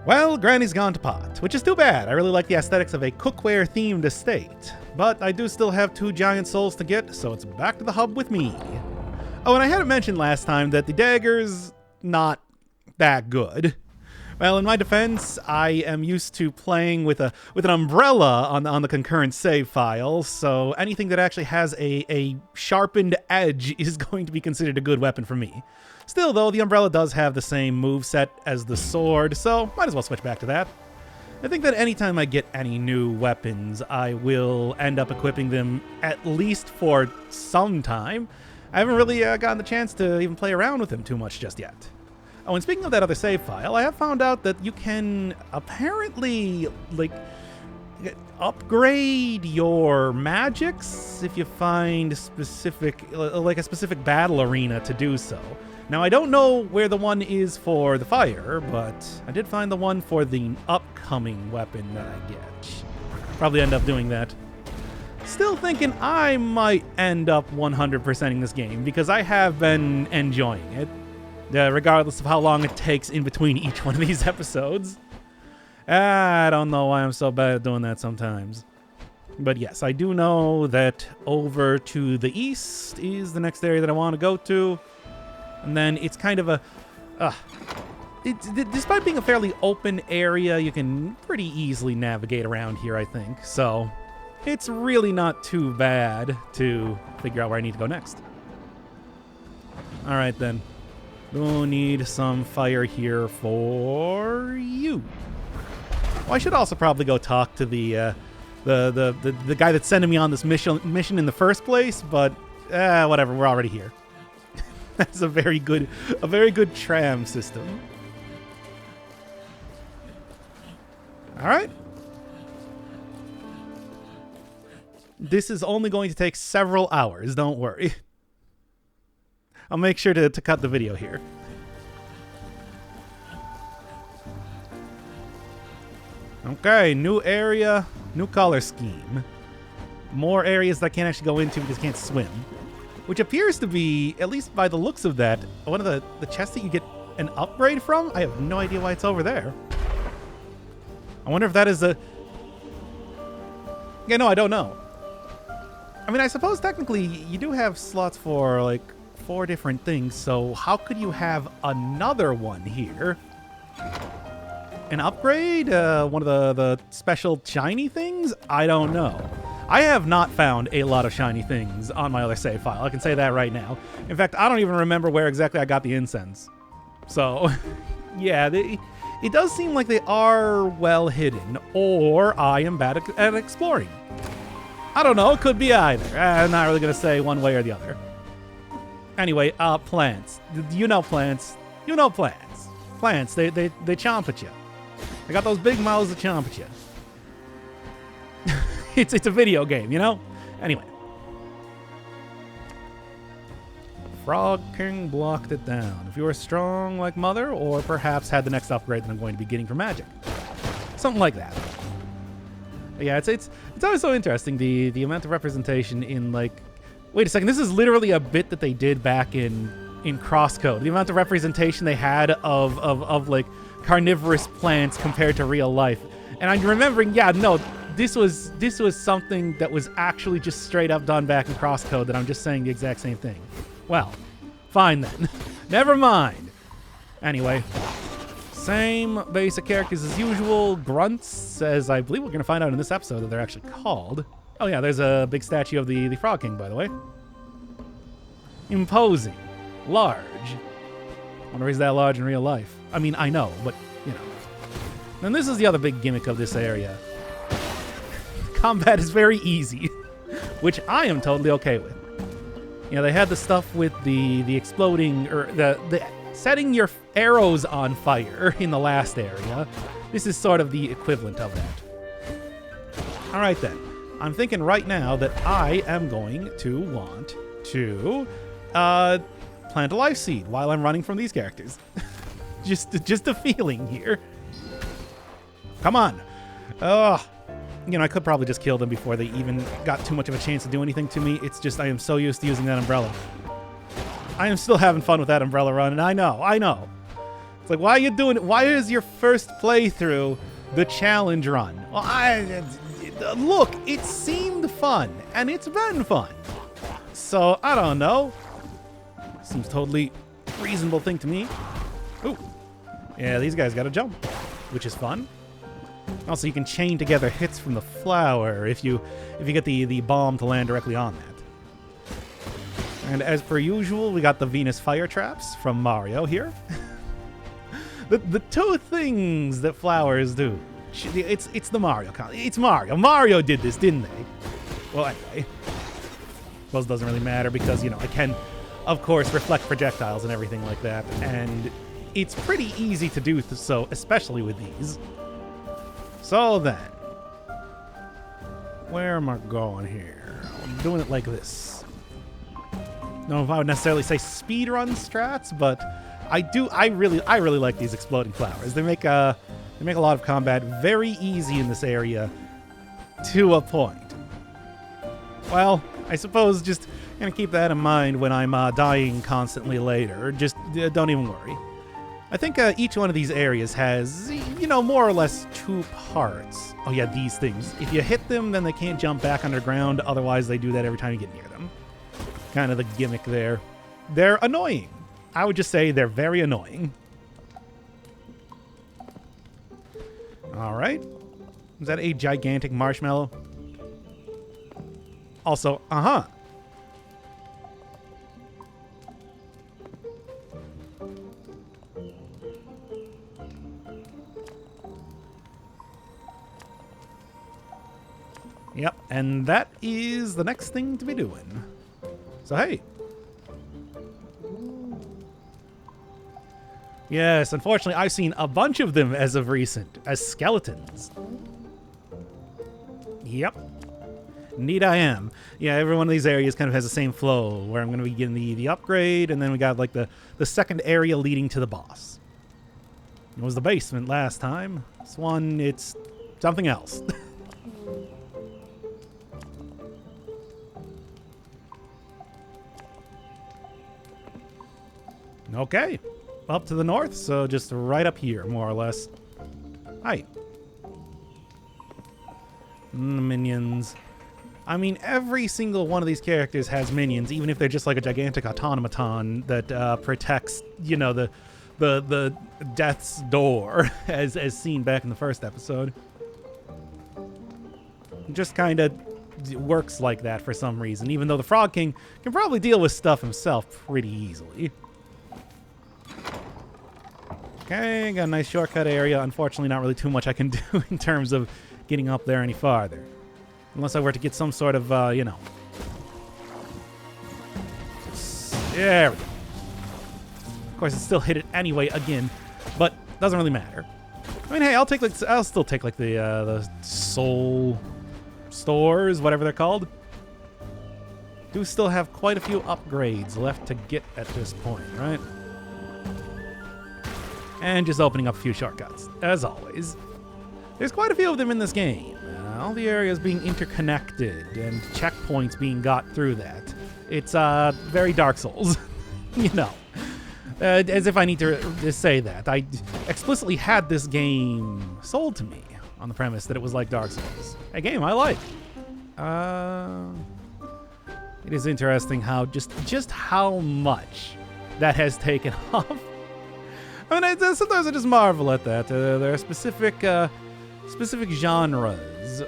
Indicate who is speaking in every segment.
Speaker 1: Well, Granny's gone to pot, which is too bad. I really like the aesthetics of a cookware-themed estate. But I do still have 2 giant souls to get, so it's back to the hub with me. Oh, and I hadn't mentioned last time that the dagger's not that good. Well, in my defense, I am used to playing with an umbrella on the concurrent save file, so anything that actually has a sharpened edge is going to be considered a good weapon for me. Still, though, the umbrella does have the same moveset as the sword, so might as well switch back to that. I think that anytime I get any new weapons, I will end up equipping them at least for some time. I haven't really gotten the chance to even play around with them too much just yet. Oh, and speaking of that other save file, I have found out that you can apparently, upgrade your magics if you find a specific battle arena to do so. Now, I don't know where the one is for the fire, but I did find the one for the upcoming weapon that I get. Probably end up doing that. Still thinking I might end up 100%ing this game, because I have been enjoying it, regardless of how long it takes in between each one of these episodes. I don't know why I'm so bad at doing that sometimes. But yes, I do know that over to the east is the next area that I want to go to. And then it's kind of despite being a fairly open area, you can pretty easily navigate around here, I think. So it's really not too bad to figure out where I need to go next. All right, then. We'll need some fire here for you. Well, I should also probably go talk to the guy that's sending me on this mission in the first place, but whatever, we're already here. That's a very good tram system. All right. This is only going to take several hours, don't worry. I'll make sure to cut the video here. Okay, new area, new color scheme. More areas that I can't actually go into because I can't swim. Which appears to be, at least by the looks of that, one of the chests that you get an upgrade from? I have no idea why it's over there. I wonder if that is a... Yeah, no, I don't know. I mean, I suppose technically you do have slots for, like, 4 different things, so how could you have another one here? An upgrade? One of the special shiny things? I don't know. I have not found a lot of shiny things on my other save file. I can say that right now. In fact, I don't even remember where exactly I got the incense. So, yeah, it does seem like they are well hidden, or I am bad at exploring. I don't know. It could be either. I'm not really going to say one way or the other. Anyway, plants. You know plants. You know plants. Plants, they chomp at you. They got those big mouths that chomp at you. It's a video game, you know? Anyway. Frog King blocked it down. If you were strong like Mother, or perhaps had the next upgrade that I'm going to be getting for magic. Something like that. But yeah, it's always so interesting, the amount of representation in, like... Wait a second, this is literally a bit that they did back in Crosscode. The amount of representation they had of like, carnivorous plants compared to real life. And I'm remembering, yeah, no... This was something that was actually just straight up done back in Crosscode that I'm just saying the exact same thing. Well, fine then. Never mind. Anyway, same basic characters as usual. Grunts, as I believe we're going to find out in this episode that they're actually called. Oh yeah, there's a big statue of the Frog King, by the way. Imposing. Large. I wonder if he's that large in real life. I mean, I know, but, you know. And this is the other big gimmick of this area. Combat is very easy, which I am totally okay with. You know, they had the stuff with the exploding, or the setting your arrows on fire in the last area. This is sort of the equivalent of that. All right, then. I'm thinking right now that I am going to want to plant a life seed while I'm running from these characters. just a feeling here. Come on. Ugh. You know, I could probably just kill them before they even got too much of a chance to do anything to me. It's just I am so used to using that umbrella. I am still having fun with that umbrella run, and I know. It's like, why are you doing it? Why is your first playthrough the challenge run? Well, look, it seemed fun, and it's been fun. So, I don't know. Seems totally reasonable thing to me. Ooh. Yeah, these guys gotta jump, which is fun. Also, you can chain together hits from the flower if you get the bomb to land directly on that. And as per usual, we got the Venus fire traps from Mario here. the two things that flowers do. It's the Mario. It's Mario. Mario did this, didn't they? Well, anyway. Well, it doesn't really matter because, you know, I can, of course, reflect projectiles and everything like that. And it's pretty easy to do so, especially with these. So then, where am I going here? I'm doing it like this. No, if I would necessarily say speedrun strats, but I really like these exploding flowers. They make a lot of combat very easy in this area to a point. Well, I suppose just gonna keep that in mind when I'm dying constantly later. Just don't even worry. I think each one of these areas has, you know, more or less two parts. Oh yeah, these things. If you hit them, then they can't jump back underground. Otherwise, they do that every time you get near them. Kind of the gimmick there. They're annoying. I would just say they're very annoying. All right. Is that a gigantic marshmallow? Also, Yep, and that is the next thing to be doing. So, hey. Yes, unfortunately, I've seen a bunch of them as of recent, as skeletons. Yep. Indeed I am. Yeah, every one of these areas kind of has the same flow, where I'm going to be getting the upgrade, and then we got, like, the second area leading to the boss. It was the basement last time. This one, it's something else. Okay. Up to the north, so just right up here, more or less. Hi. Minions. I mean, every single one of these characters has minions, even if they're just like a gigantic automaton that protects, you know, the death's door, as seen back in the first episode. It just kind of works like that for some reason, even though the Frog King can probably deal with stuff himself pretty easily. Okay, got a nice shortcut area. Unfortunately, not really too much I can do in terms of getting up there any farther. Unless I were to get some sort of, you know. There we go. Of course, it still hit it anyway again, but doesn't really matter. I mean, hey, I'll still take like the soul stores, whatever they're called. Do still have quite a few upgrades left to get at this point, right? And just opening up a few shortcuts, as always. There's quite a few of them in this game. All the areas being interconnected and checkpoints being got through that. It's very Dark Souls, you know. As if I need to say that. I explicitly had this game sold to me on the premise that it was like Dark Souls. A game I like. It is interesting how just how much that has taken off. I mean, sometimes I just marvel at that. There are specific genres,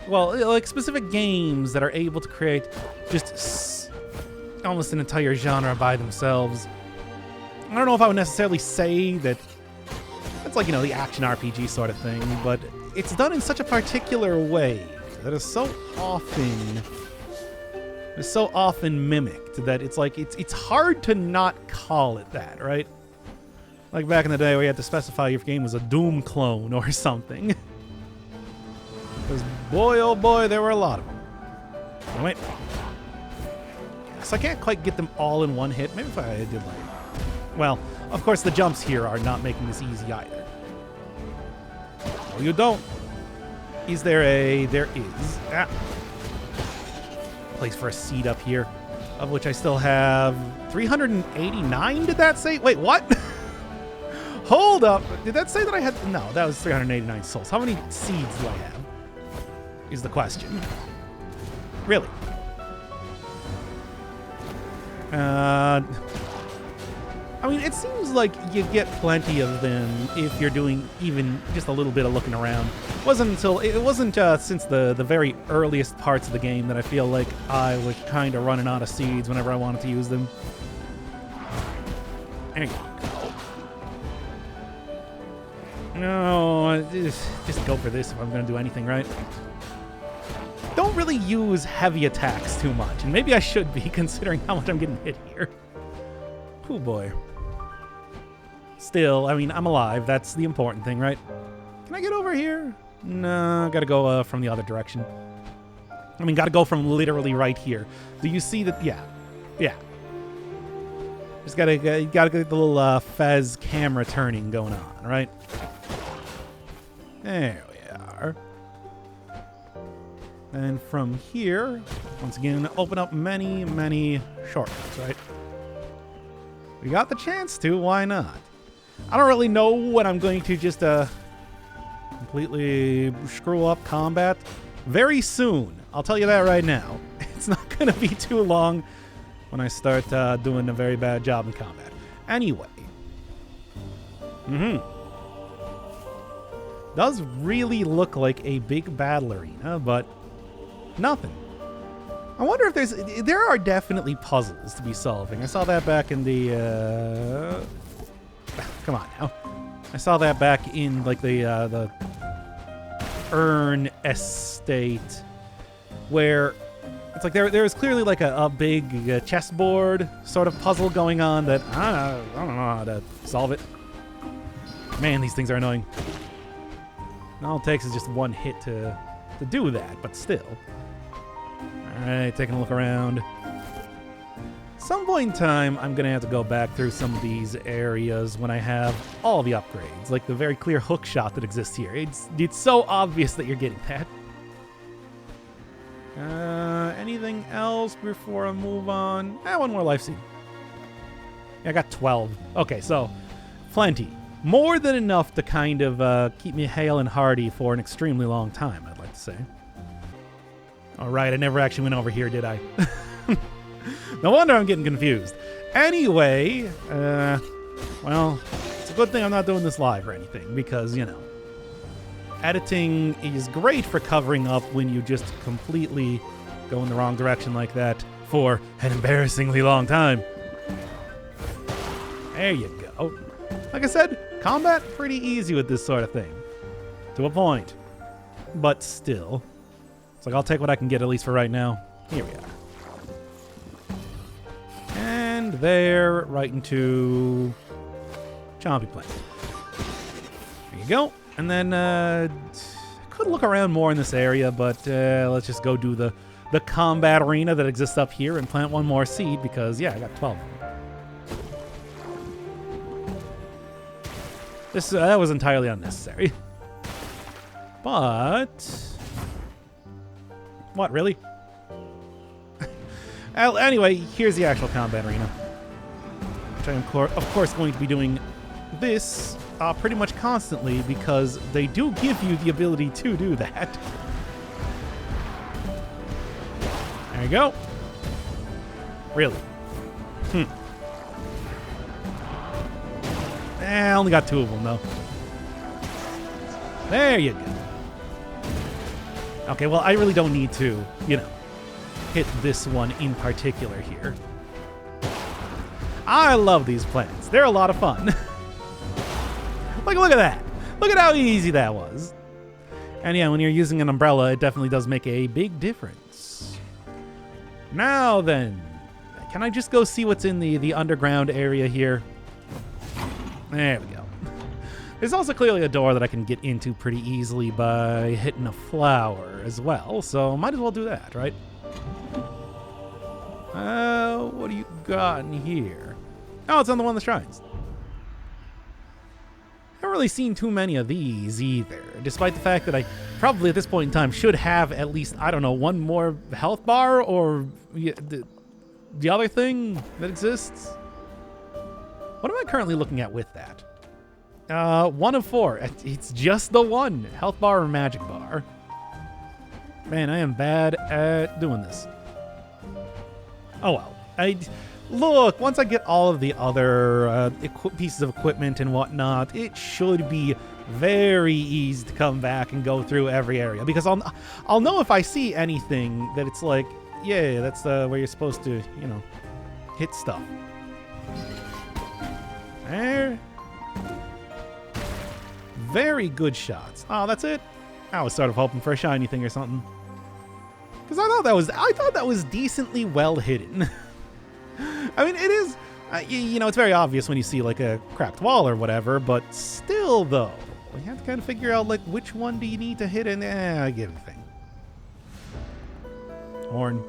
Speaker 1: well, like specific games that are able to create just almost an entire genre by themselves. I don't know if I would necessarily say that it's like, you know, the action RPG sort of thing, but it's done in such a particular way that is so often mimicked that it's like it's hard to not call it that, right? Like back in the day where you had to specify if your game was a Doom clone or something. Because boy, oh boy, there were a lot of them. Oh, wait. So I can't quite get them all in one hit. Maybe if I did like... Well, of course the jumps here are not making this easy either. No, you don't. Is there a... There is. Ah. Place for a seed up here, of which I still have 389, did that say? Wait, what? Hold up. Did that say that I had... No, that was 389 souls. How many seeds do I have? Is the question. Really? I mean, it seems like you get plenty of them if you're doing even just a little bit of looking around. It wasn't since the very earliest parts of the game that I feel like I was kind of running out of seeds whenever I wanted to use them. There you go. No, just go for this if I'm going to do anything, right? Don't really use heavy attacks too much, and maybe I should be considering how much I'm getting hit here. Oh boy. Still, I mean, I'm alive. That's the important thing, right? Can I get over here? No, gotta go from the other direction. I mean, gotta go from literally right here. Do you see that? Yeah. Yeah. Just gotta get the little Fez camera turning going on, right? There we are. And from here, once again, open up many, many shortcuts, right? We got the chance to, why not? I don't really know when I'm going to just completely screw up combat. Very soon. I'll tell you that right now. It's not going to be too long when I start doing a very bad job in combat. Anyway. Does really look like a big battle arena, but nothing. I wonder if there are definitely puzzles to be solving. I saw that back in the, come on now. I saw that back in, like, the Urn Estate, where it's like there was clearly, like, a big chessboard sort of puzzle going on that I don't know how to solve it. Man, these things are annoying. All it takes is just one hit to do that, but still. Alright, taking a look around. Some point in time, I'm going to have to go back through some of these areas when I have all the upgrades, like the very clear hook shot that exists here. It's so obvious that you're getting that. Anything else before I move on? One more life seed. Yeah, I got 12. Okay, so plenty. More than enough to kind of keep me hale and hearty for an extremely long time, I'd like to say. All right, I never actually went over here, did I? No wonder I'm getting confused. Anyway, well, it's a good thing I'm not doing this live or anything because, you know, editing is great for covering up when you just completely go in the wrong direction like that for an embarrassingly long time. There you go. Like I said, combat pretty easy with this sort of thing. To a point. But still. It's like, I'll take what I can get, at least for right now. Here we are. And there, right into Chompy Planet. There you go. And then, I could look around more in this area, but let's just go do the combat arena that exists up here and plant one more seed because, yeah, I got 12 of them. That was entirely unnecessary. But... What, really? Anyway, here's the actual combat arena. Which I am, of course, going to be doing this pretty much constantly because they do give you the ability to do that. There you go. Really? I only got 2 of them, though. There you go. Okay, well, I really don't need to, you know, hit this one in particular here. I love these plants. They're a lot of fun. Look at that. Look at how easy that was. And yeah, when you're using an umbrella, it definitely does make a big difference. Now then, can I just go see what's in the underground area here? There we go. There's also clearly a door that I can get into pretty easily by hitting a flower as well, so might as well do that, right? What do you got in here? Oh, it's on the one of the shrines. I haven't really seen too many of these either, despite the fact that I probably at this point in time should have at least, I don't know, one more health bar or the other thing that exists. What am I currently looking at with that? 1 of 4. It's just the one. Health bar or magic bar. Man, I am bad at doing this. Oh well. Look, once I get all of the other pieces of equipment and whatnot, it should be very easy to come back and go through every area. Because I'll know if I see anything that it's like, yeah, that's where you're supposed to, you know, hit stuff. There. Very good shots. Oh, that's it? I was sort of hoping for a shiny thing or something. Because I thought that was decently well hidden. I mean, it is, you know, it's very obvious when you see like a cracked wall or whatever, but still though, you have to kind of figure out like which one do you need to hit in. I get anything. Horn.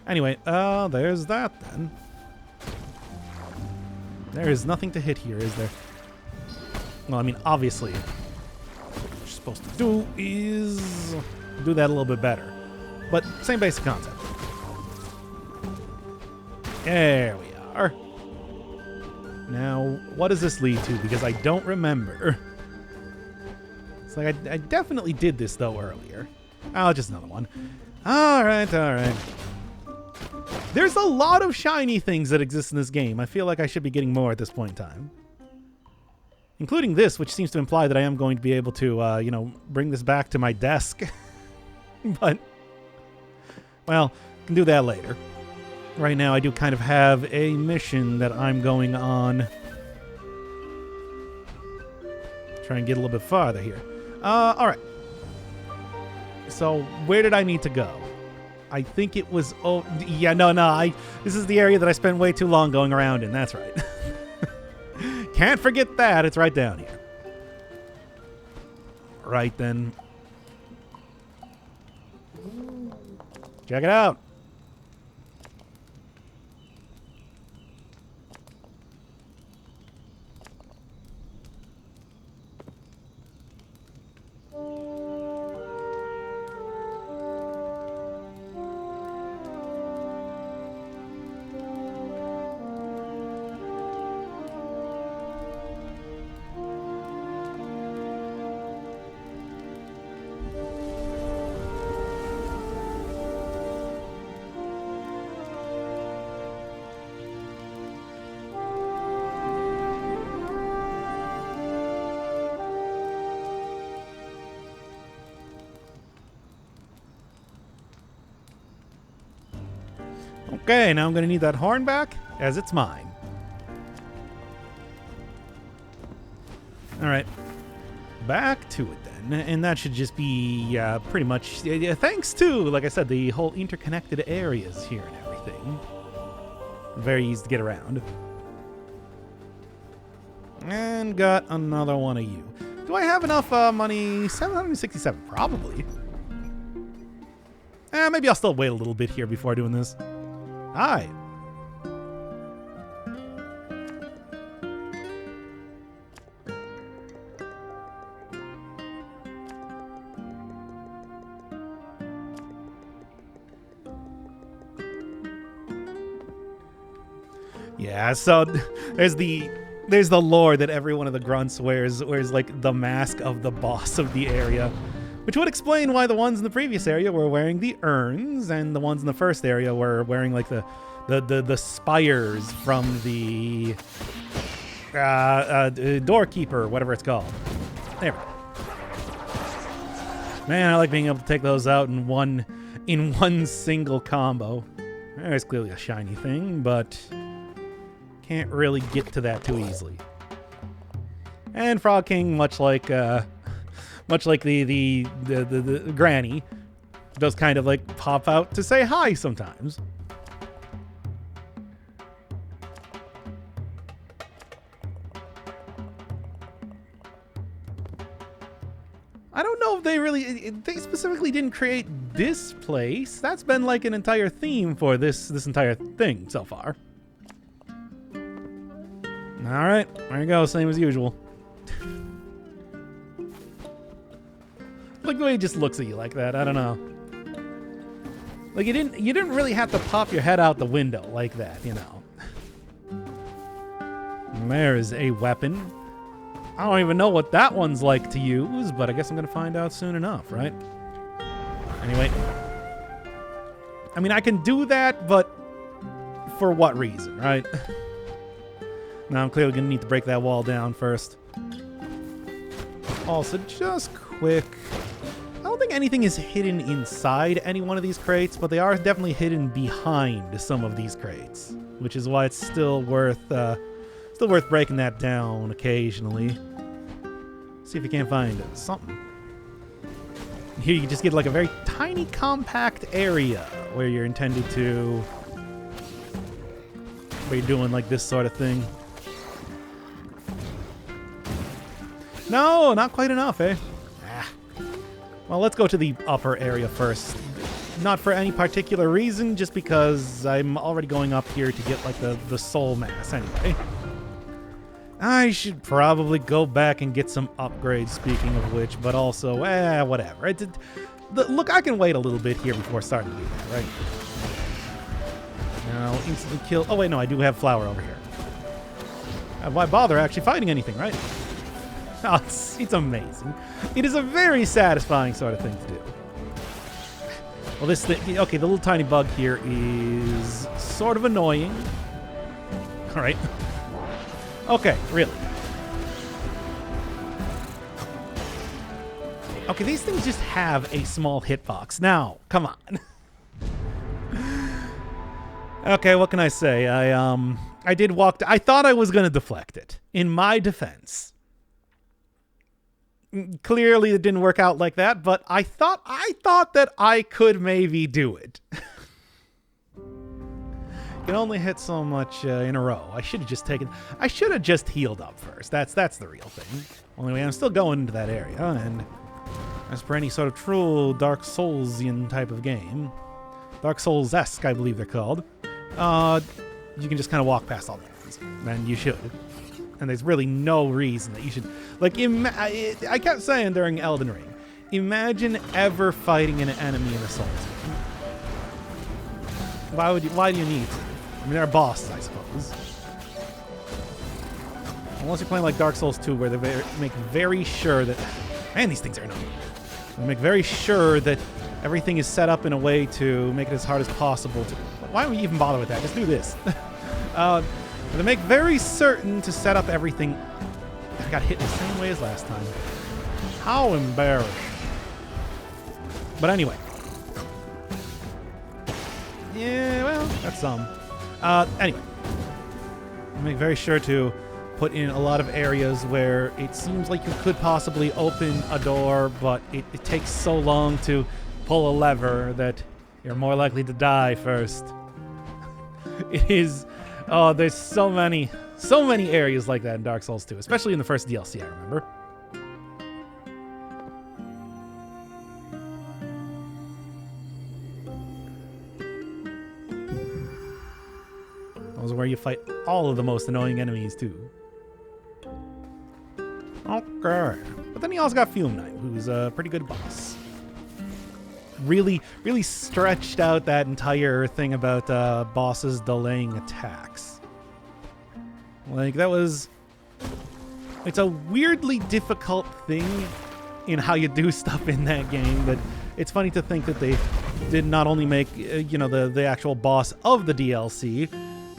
Speaker 1: Anyway, there's that then. There is nothing to hit here, is there? Well, I mean, obviously, what you're supposed to do is do that a little bit better. But same basic concept. There we are. Now, what does this lead to? Because I don't remember. It's like I definitely did this, though, earlier. Oh, just another one. All right, all right. There's a lot of shiny things that exist in this game. I feel like I should be getting more at this point in time. Including this, which seems to imply that I am going to be able to, you know, bring this back to my desk. But, well, can do that later. Right now, I do kind of have a mission that I'm going on. Try and get a little bit farther here. All right. So, where did I need to go? I think it was... Oh, yeah, no. This is the area that I spent way too long going around in. That's right. Can't forget that. It's right down here. Right then. Check it out. Okay, now I'm going to need that horn back, as it's mine. All right. Back to it then. And that should just be pretty much thanks to, like I said, the whole interconnected areas here and everything. Very easy to get around. And got another one of you. Do I have enough money? 767, probably. Maybe I'll still wait a little bit here before doing this. Hi. Yeah, so there's the lore that every one of the grunts wears like the mask of the boss of the area. Which would explain why the ones in the previous area were wearing the urns, and the ones in the first area were wearing like the spires from the doorkeeper, whatever it's called. There we go. Man, I like being able to take those out in one single combo. There's clearly a shiny thing, but can't really get to that too easily. And Frog King, much like the granny, does kind of like pop out to say hi sometimes. I don't know if they specifically didn't create this place. That's been like an entire theme for this entire thing so far. All right, there you go, same as usual. Like the way he just looks at you like that, I don't know. Like you didn't really have to pop your head out the window like that, you know. And there is a weapon. I don't even know what that one's like to use, but I guess I'm going to find out soon enough, right? Anyway. I mean, I can do that, but for what reason, right? Now I'm clearly going to need to break that wall down first. Also, just quick. I don't think anything is hidden inside any one of these crates, but they are definitely hidden behind some of these crates, which is why it's still worth breaking that down occasionally. See if you can't find something. Here you just get like a very tiny, compact area where you're intended to, where you're doing like this sort of thing. No, not quite enough, eh? Well, let's go to the upper area first. Not for any particular reason, just because I'm already going up here to get like the soul mass anyway. I should probably go back and get some upgrades, speaking of which, but also, whatever. Look, I can wait a little bit here before starting to do that, right? Now, instantly kill. Oh, wait, no, I do have flour over here. Why bother actually fighting anything, right? Oh, it's amazing. It is a very satisfying sort of thing to do. Well, this thing, okay, the little tiny bug here is sort of annoying. All right. Okay, really. Okay, these things just have a small hitbox. Now, come on. Okay, what can I say? I did walk. I thought I was gonna deflect it. In my defense, clearly it didn't work out like that. But I thought that I could maybe do it. You can only hit so much in a row. I should have just healed up first. That's the real thing. Anyway, I'm still going into that area, and as per any sort of true Dark Soulsian type of game, Dark Souls-esque, I believe they're called, you can just kind of walk past all the enemies, and you should. And there's really no reason that you should. Like, I kept saying during Elden Ring, imagine ever fighting an enemy in a Souls game. Why do you need to? I mean, there are bosses, I suppose. Unless you're playing like Dark Souls 2, where they make very sure that... Man, these things are annoying. They make very sure that everything is set up in a way to make it as hard as possible to... Why would we even bother with that? Just do this. They make very certain to set up everything... I got hit in the same way as last time. How embarrassing. But anyway. Yeah, well, that's some... Anyway, make very sure to put in a lot of areas where it seems like you could possibly open a door, but it takes so long to pull a lever that you're more likely to die first. It is... Oh, there's so many areas like that in Dark Souls 2, especially in the first DLC, I remember. Those are where you fight all of the most annoying enemies, too. Okay. But then you also got Fume Knight, who's a pretty good boss. Really stretched out that entire thing about bosses delaying attacks. Like, that was... It's a weirdly difficult thing in how you do stuff in that game, but it's funny to think that they did not only make, the actual boss of the DLC...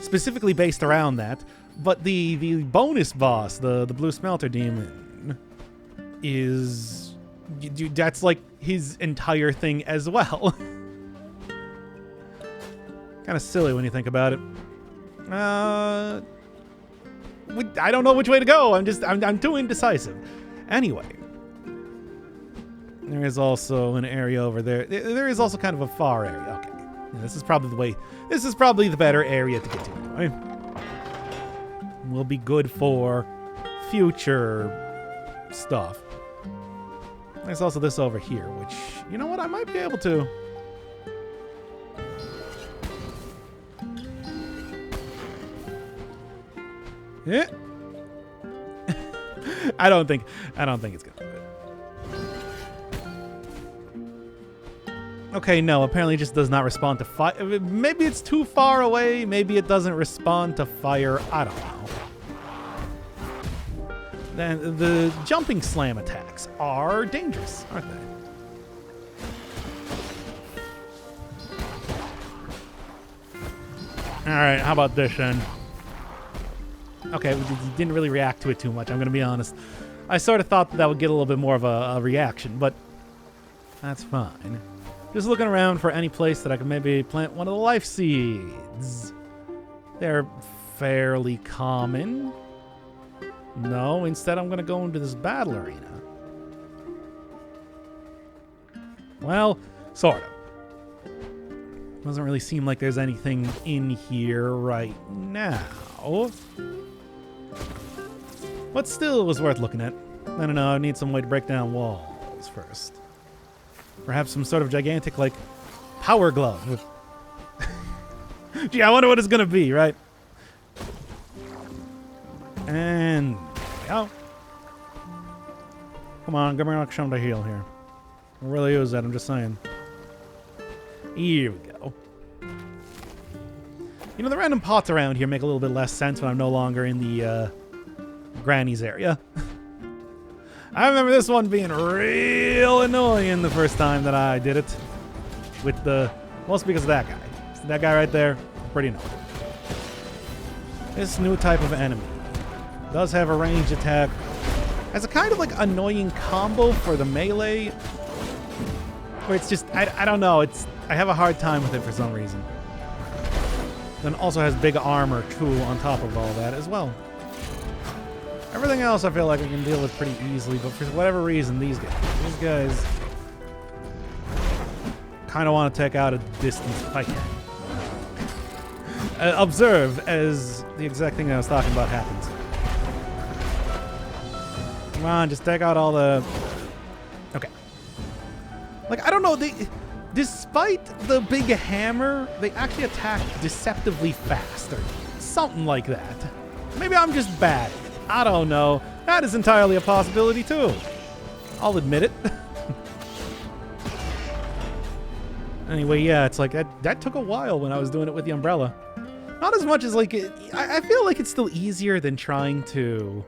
Speaker 1: specifically based around that, but the bonus boss, the Blue Smelter Demon, is... That's like his entire thing as well. Kind of silly when you think about it. I don't know which way to go. I'm too indecisive. Anyway. There is also an area over there. There is also kind of a far area. Okay. This is probably the better area to get to anyway. Will be good for future stuff. There's also this over here, which, you know what, I might be able to. Yeah. I don't think it's gonna do it. Okay, no, apparently it just does not respond to fire. Maybe it's too far away. Maybe it doesn't respond to fire. I don't know. Then the jumping slam attacks are dangerous, aren't they? Alright, how about this then? Okay, we didn't really react to it too much, I'm going to be honest. I sort of thought that would get a little bit more of a reaction, but that's fine. Just looking around for any place that I could maybe plant one of the life seeds. They're fairly common. No, instead I'm going to go into this battle arena. Well, sort of. Doesn't really seem like there's anything in here right now. But still, it was worth looking at. I don't know, I need some way to break down walls first. Perhaps some sort of gigantic, like, power glove. Gee, I wonder what it's gonna be, right? And... oh. Come on, give me like something to heal here. I really use that, I'm just saying. Here we go. You know, the random pots around here make a little bit less sense when I'm no longer in the, Granny's area. I remember this one being real annoying the first time that I did it. With the... mostly because of that guy. That guy right there, pretty annoying. This new type of enemy does have a ranged attack. Has a kind of, like, annoying combo for the melee. Where it's just... I don't know, it's... I have a hard time with it for some reason. Then also has big armor, too, on top of all that as well. Everything else I feel like we can deal with pretty easily, but for whatever reason, these guys kind of want to take out a distance if I can. Observe as the exact thing I was talking about happens. Come on, just take out all the... okay. Like, I don't know, despite the big hammer, they actually attack deceptively fast, or something like that. Maybe I'm just bad. I don't know. That is entirely a possibility, too. I'll admit it. Anyway, yeah, it's like, that took a while when I was doing it with the umbrella. Not as much as, like, I feel like it's still easier than trying to...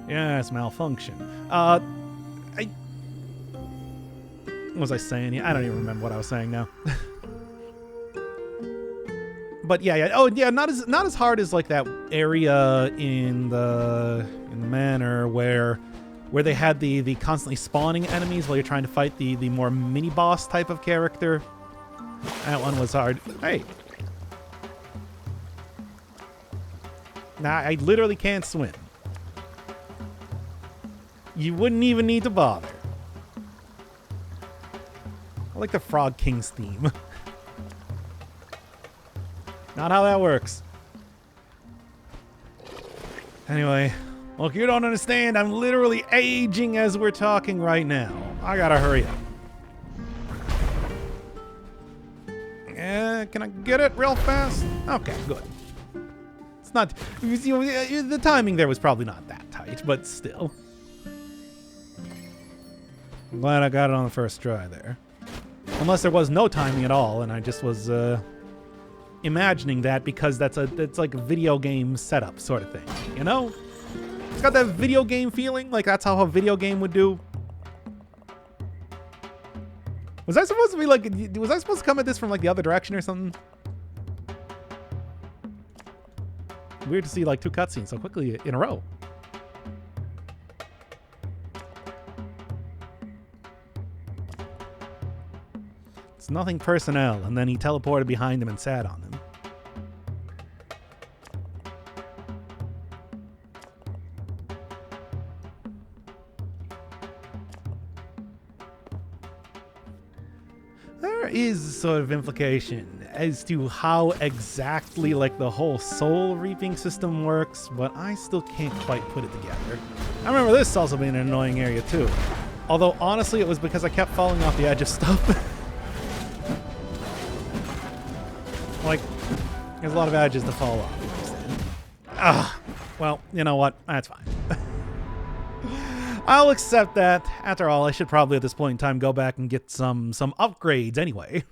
Speaker 1: yes, malfunction. What was I saying? Yeah, I don't even remember what I was saying now. But yeah. Oh, yeah. Not as hard as like that area in the manor where they had the constantly spawning enemies while you're trying to fight the more mini boss type of character. That one was hard. Hey. Nah, I literally can't swim. You wouldn't even need to bother. I like the Frog King's theme. Not how that works. Anyway, look, you don't understand. I'm literally aging as we're talking right now. I gotta hurry up. Yeah, can I get it real fast? Okay, good. It's not... you know, the timing there was probably not that tight, but still. I'm glad I got it on the first try there. Unless there was no timing at all, and I just was, imagining that because that's like a video game setup sort of thing, you know? It's got that video game feeling, like that's how a video game would do. Was I supposed to be like, was I supposed to come at this from like the other direction or something? Weird to see like two cutscenes so quickly in a row. It's nothing personnel, and then he teleported behind him and sat on him. There is sort of implication as to how exactly like the whole soul reaping system works, but I still can't quite put it together. I remember this also being an annoying area too. Although honestly it was because I kept falling off the edge of stuff. Like, there's a lot of edges to fall off. Well, you know what? That's fine. I'll accept that. After all, I should probably at this point in time go back and get some upgrades anyway.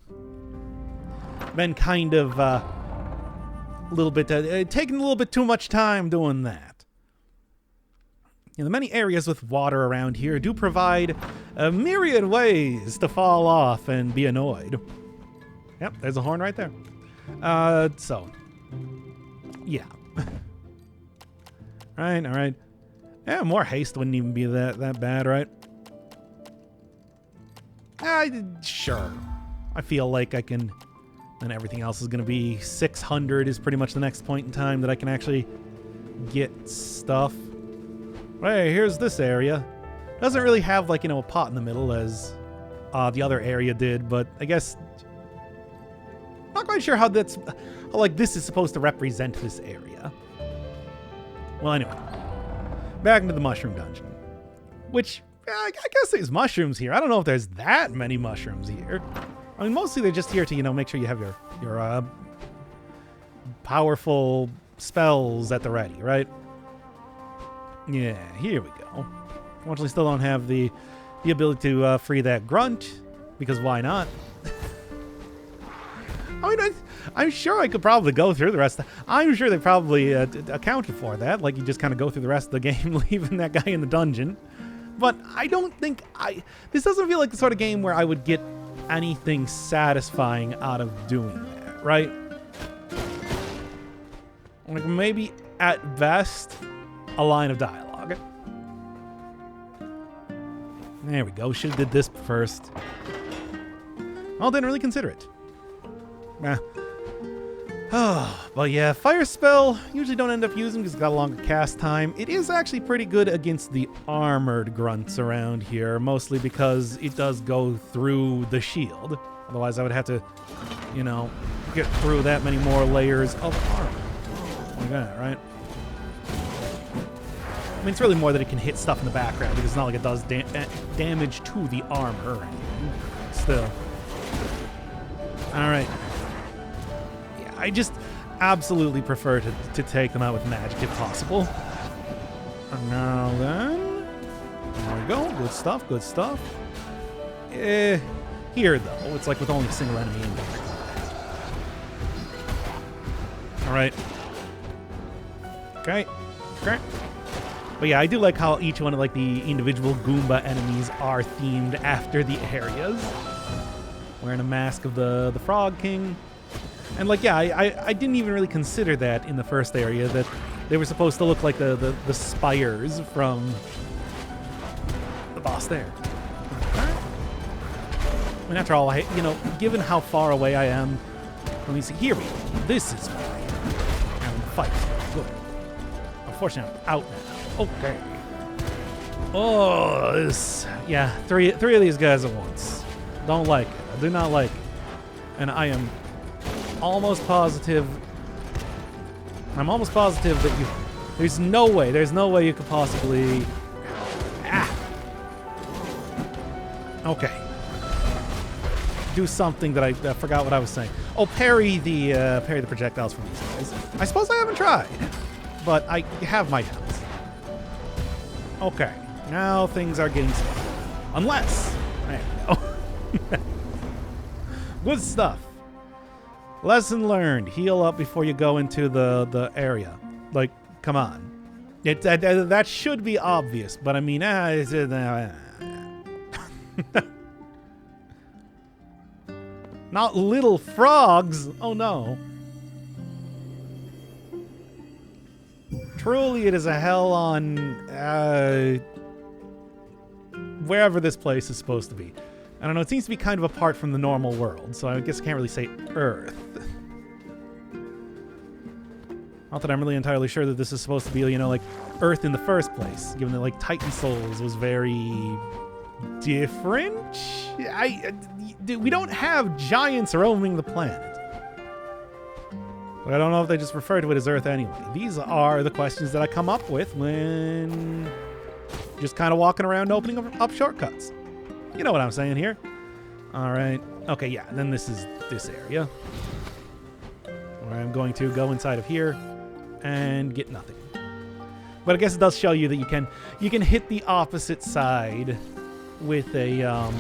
Speaker 1: Been kind of a little bit, taking a little bit too much time doing that. You know, the many areas with water around here do provide a myriad ways to fall off and be annoyed. Yep, there's a horn right there. So, yeah. All right. Yeah, more haste wouldn't even be that bad, right? Sure. I feel like I can... And everything else is going to be 600 is pretty much the next point in time that I can actually get stuff. Hey, here's this area. Doesn't really have, like, you know, a pot in the middle as the other area did, but I guess... Not quite sure how that's... How, like, this is supposed to represent this area. Well, anyway. Back into the mushroom dungeon. Which, I guess there's mushrooms here. I don't know if there's that many mushrooms here. I mean, mostly they're just here to, you know, make sure you have your powerful spells at the ready, right? Yeah, here we go. Unfortunately, still don't have the ability to free that grunt, because why not? I mean, I'm sure I could probably go through the rest. I'm sure they probably accounted for that. Like, you just kind of go through the rest of the game, leaving that guy in the dungeon. But I don't think this doesn't feel like the sort of game where I would get anything satisfying out of doing that, right? Like, maybe at best a line of dialogue. There we go. Should have did this first. Well, didn't really consider it. But yeah, fire spell usually don't end up using because it's got a longer cast time. It is actually pretty good against the armored grunts around here, mostly because it does go through the shield. Otherwise, I would have to, you know, get through that many more layers of armor. Like that, right? I mean, it's really more that it can hit stuff in the background because it's not like it does damage to the armor or anything. Still. All right. I just absolutely prefer to take them out with magic if possible. And now then, there we go. Good stuff, good stuff. Here, though, it's like with only a single enemy in there. All right. Okay. But yeah, I do like how each one of like the individual Goomba enemies are themed after the areas. Wearing a mask of the Frog King. And like, yeah, I didn't even really consider that in the first area, that they were supposed to look like the spires from the boss there. I mean, after all, you know, given how far away I am, let me see, here we go. This is why I'm fighting. Good. Unfortunately, I'm out now. Okay. Oh, this, yeah, three of these guys at once. Don't like it. I do not like it. And I am almost positive. I'm almost positive that there's no way you could possibly. Okay. Do something that I forgot what I was saying. Oh, parry the projectiles from these guys. I suppose I haven't tried, but I have my doubts. Okay, now things are getting started. Unless, there we go. Good stuff. Lesson learned. Heal up before you go into the area. Like, come on. That should be obvious, but I mean, not little frogs. Oh no. Truly, it is a hell on wherever this place is supposed to be. I don't know, it seems to be kind of apart from the normal world, so I guess I can't really say Earth. Not that I'm really entirely sure that this is supposed to be, you know, like, Earth in the first place, given that, like, Titan Souls was very different? We don't have giants roaming the planet. But I don't know if they just refer to it as Earth anyway. These are the questions that I come up with when just kind of walking around opening up shortcuts. You know what I'm saying here. All right. Okay, yeah, and then this is this area. Where I'm going to go inside of here and get nothing. But I guess it does show you that you can hit the opposite side with a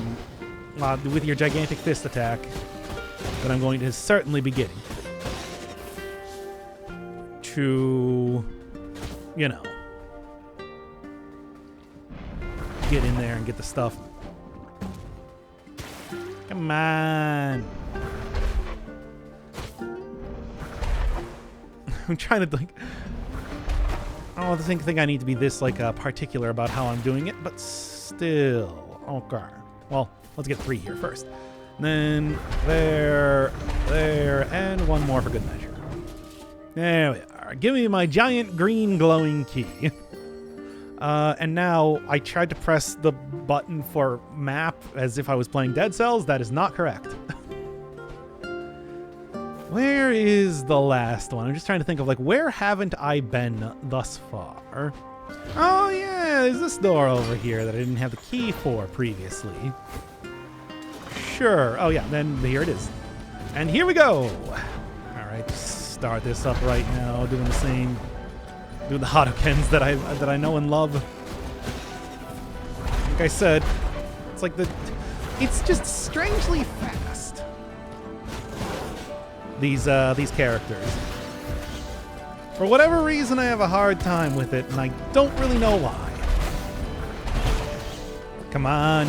Speaker 1: with your gigantic fist attack that I'm going to certainly be getting. to, you know, get in there and get the stuff. Come on. I'm trying to think. I don't think I need to be this like particular about how I'm doing it, but still. Okay. Well, let's get 3 here first. Then there, and one more for good measure. There we are. Give me my giant green glowing key. And now I tried to press the button for map as if I was playing Dead Cells. That is not correct. Where is the last one? I'm just trying to think of, like, where haven't I been thus far? Oh, yeah, there's this door over here that I didn't have the key for previously. Sure. Oh, yeah, then here it is. And here we go. All right, start this up right now, doing the same, doing the Hadokens that I know and love. Like I said, it's like it's just strangely fast. These characters. For whatever reason, I have a hard time with it, and I don't really know why. Come on.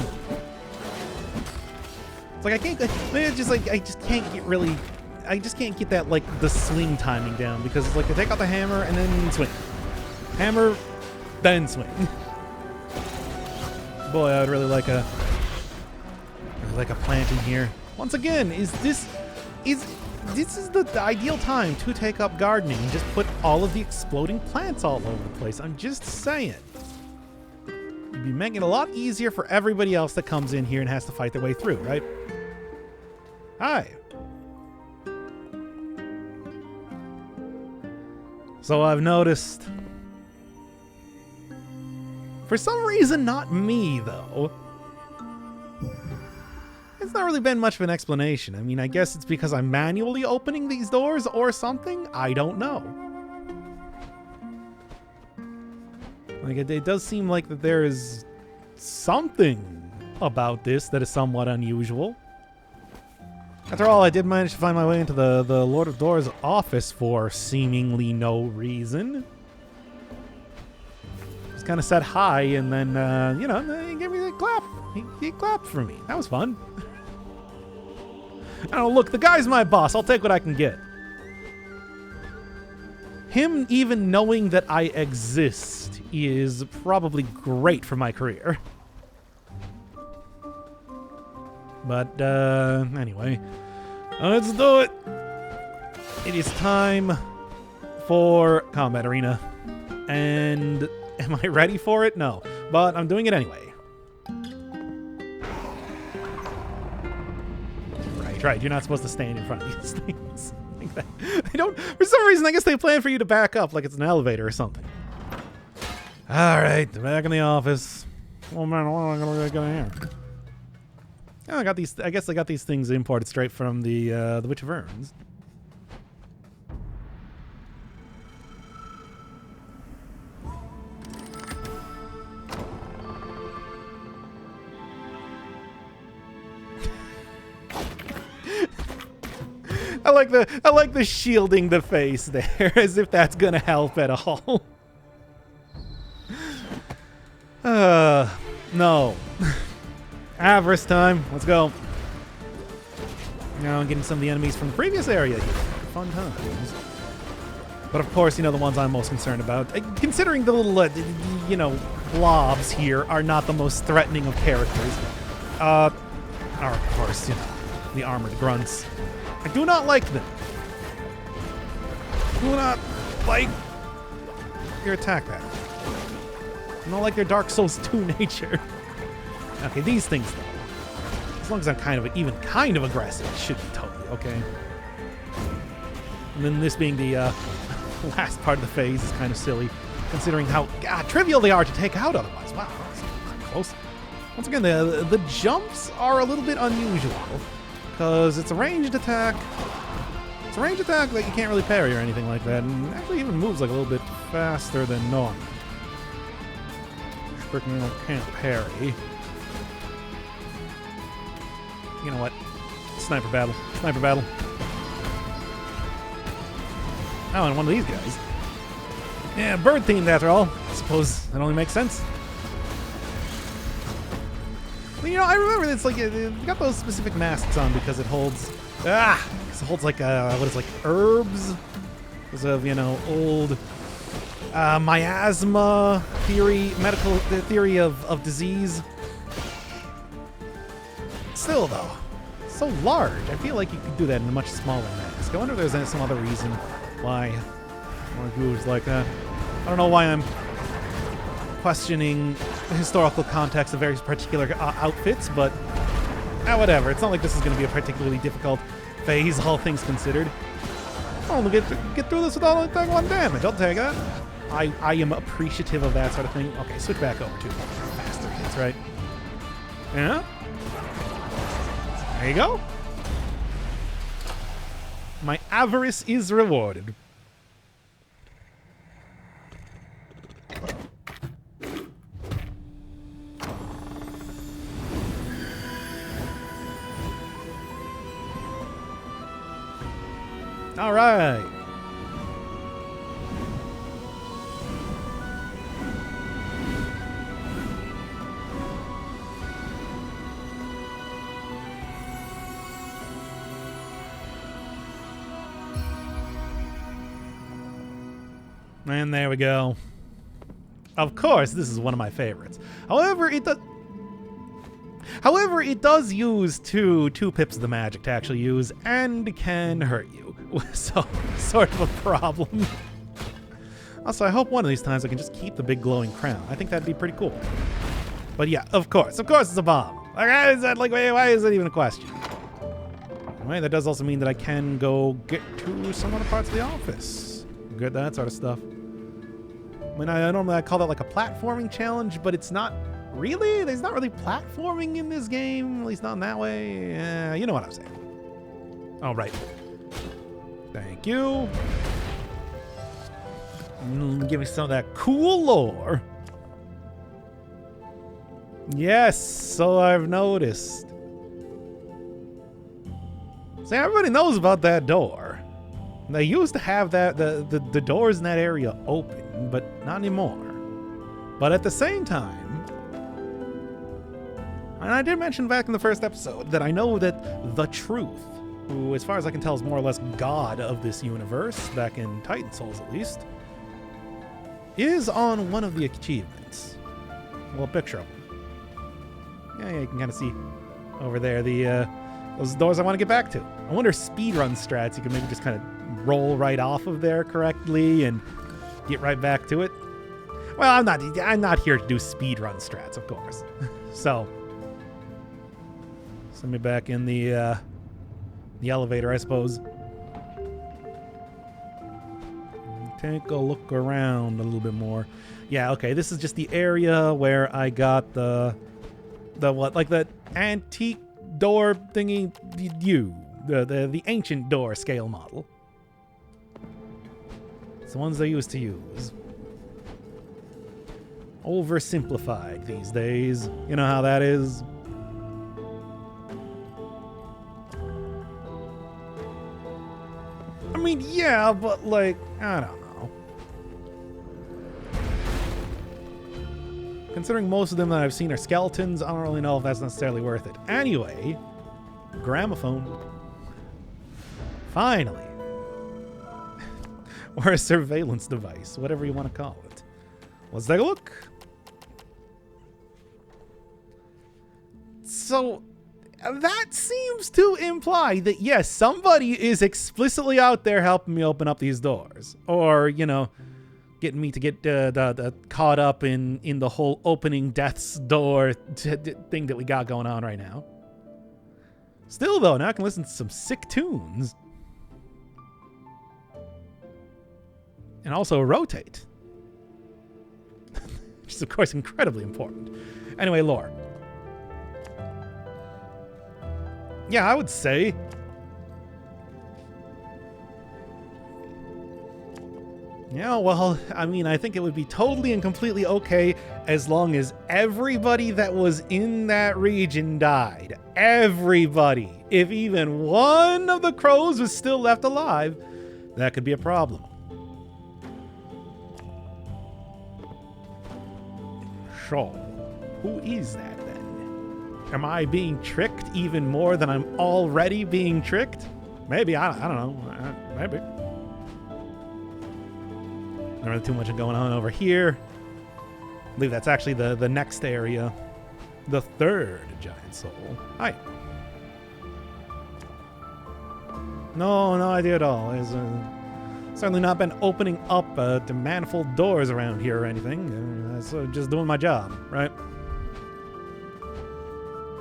Speaker 1: It's like I can't. It's just like I just can't get really. I just can't get that like the swing timing down because it's like I take out the hammer and then swing, hammer, then swing. Boy, I would really like a plant in here. Once again, this is the ideal time to take up gardening and just put all of the exploding plants all over the place. I'm just saying. You'd be making it a lot easier for everybody else that comes in here and has to fight their way through, right? Hi. So I've noticed. For some reason, not me, though. It's not really been much of an explanation. I mean, I guess it's because I'm manually opening these doors or something. I don't know. Like, it does seem like that there is something about this that is somewhat unusual. After all, I did manage to find my way into the Lord of Doors office for seemingly no reason. Just kind of said hi, and then, you know, he gave me the clap. He clapped for me. That was fun. Oh, look, the guy's my boss. I'll take what I can get. Him even knowing that I exist is probably great for my career. But, anyway. Let's do it! It is time for Combat Arena. And am I ready for it? No. But I'm doing it anyway. Right, you're not supposed to stand in front of these things like that. They don't, for some reason, I guess they plan for you to back up like it's an elevator or something. Alright, back in the office. Oh man, what am I gonna get in here? Oh, I guess I got these things imported straight from the Witch of Verns. I like the shielding the face there, as if that's gonna help at all. No. Avarice time. Let's go. Now I'm getting some of the enemies from the previous area here. Fun times. But of course, you know, the ones I'm most concerned about. Considering the little, you know, blobs here are not the most threatening of characters. Are, of course, you know, the armored grunts. I do not like them. Do not like your attack pattern. I don't like their Dark Souls 2 nature. Okay, these things though. As long as I'm even kind of aggressive, it should be totally okay. And then this being the last part of the phase is kind of silly, considering how trivial they are to take out otherwise. Wow, that's close. Once again, the jumps are a little bit unusual. Because it's a ranged attack. It's a ranged attack that you can't really parry or anything like that. And actually even moves like a little bit faster than normal. Freaking can't parry. You know what? Sniper battle. Sniper battle. Oh, and one of these guys. Yeah, bird themed after all. I suppose that only makes sense. You know, I remember it's like you got those specific masks on because it holds like what is it, like herbs, because of, you know, old miasma theory, medical theory of disease. Still though, so large. I feel like you could do that in a much smaller mask. I wonder if there's some other reason why moves like that. I don't know why I'm questioning the historical context of various particular outfits, but whatever. It's not like this is going to be a particularly difficult phase, all things considered. Oh, we'll get through this without taking one damage. I'll take that. I am appreciative of that sort of thing. Okay, switch back over to faster hits, right? Yeah? There you go. My avarice is rewarded. All right. And there we go. Of course, this is one of my favorites. However, it does use two pips of the magic to actually use and can hurt you. So, sort of a problem. Also, I hope one of these times I can just keep the big glowing crown. I think that'd be pretty cool. But yeah, of course it's a bomb. Like, why is that even a question? Anyway, that does also mean that I can go get to some other parts of the office. Get that sort of stuff. I mean, I normally call that like a platforming challenge, but it's not really. There's not really platforming in this game, at least not in that way. You know what I'm saying. All right. Thank you. Give me some of that cool lore. Yes, so I've noticed. See, everybody knows about that door. They used to have that the doors in that area open, but not anymore. But at the same time, and I did mention back in the first episode that I know that the Truth, who as far as I can tell is more or less God of this universe, back in Titan Souls at least, is on one of the achievements. Well, a picture of him. Yeah, you can kind of see over there those doors I want to get back to. I wonder speedrun strats you can maybe just kind of roll right off of there correctly and get right back to it. Well, I'm not here to do speedrun strats, of course. So send me back in the elevator, I suppose. Take a look around a little bit more. Yeah, okay, this is just the area where I got the what, like the antique door thingy, the ancient door scale model. It's the ones they used to use. Oversimplified these days. You know how that is. I mean, yeah, but like, I don't know. Considering most of them that I've seen are skeletons, I don't really know if that's necessarily worth it. Anyway, gramophone. Finally. Or a surveillance device, whatever you want to call it. Let's take a look. So, that seems to imply that, yes, somebody is explicitly out there helping me open up these doors. Or, you know, getting me to get caught up in the whole opening death's door thing that we got going on right now. Still, though, now I can listen to some sick tunes. And also rotate. Which is, of course, incredibly important. Anyway, lore. Yeah, I would say... Yeah, well, I mean, I think it would be totally and completely okay as long as everybody that was in that region died. Everybody. If even one of the crows was still left alive, that could be a problem. troll. Who is that then? Am I being tricked even more than I'm already being tricked? Maybe, I don't know. Maybe. Not really too much going on over here. I believe that's actually the next area. The third giant soul. Hi. No idea at all. There's certainly not been opening up to manifold doors around here or anything. Just doing my job, right?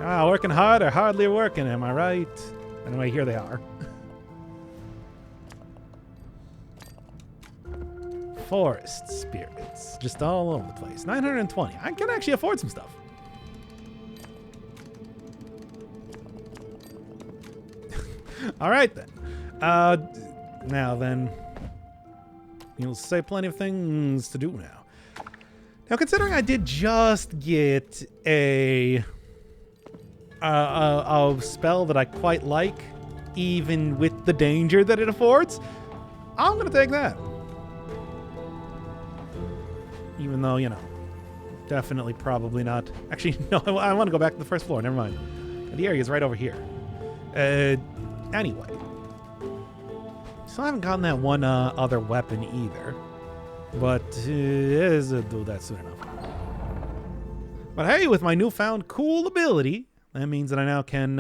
Speaker 1: Working hard or hardly working, am I right? Anyway, here they are. Forest spirits. Just all over the place. 920. I can actually afford some stuff. All right, then. Now, then. You'll say plenty of things to do now. Now, considering I did just get a spell that I quite like, even with the danger that it affords, I'm going to take that. Even though, definitely probably not. Actually, no, I want to go back to the first floor. Never mind. The area is right over here. Anyway. Still haven't gotten that one other weapon either. But do that soon enough. But hey, with my newfound cool ability, that means that I now can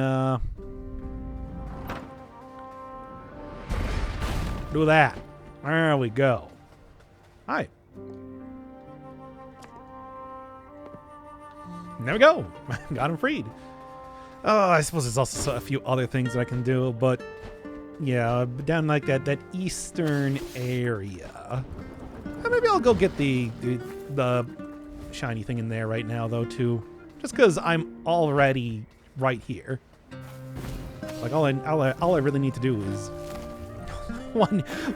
Speaker 1: do that. There we go. Hi. There we go. Got him freed. Oh, I suppose there's also a few other things that I can do, but yeah, down like that eastern area. Maybe I'll go get the shiny thing in there right now, though, too. Just because I'm already right here. Like, all I really need to do is...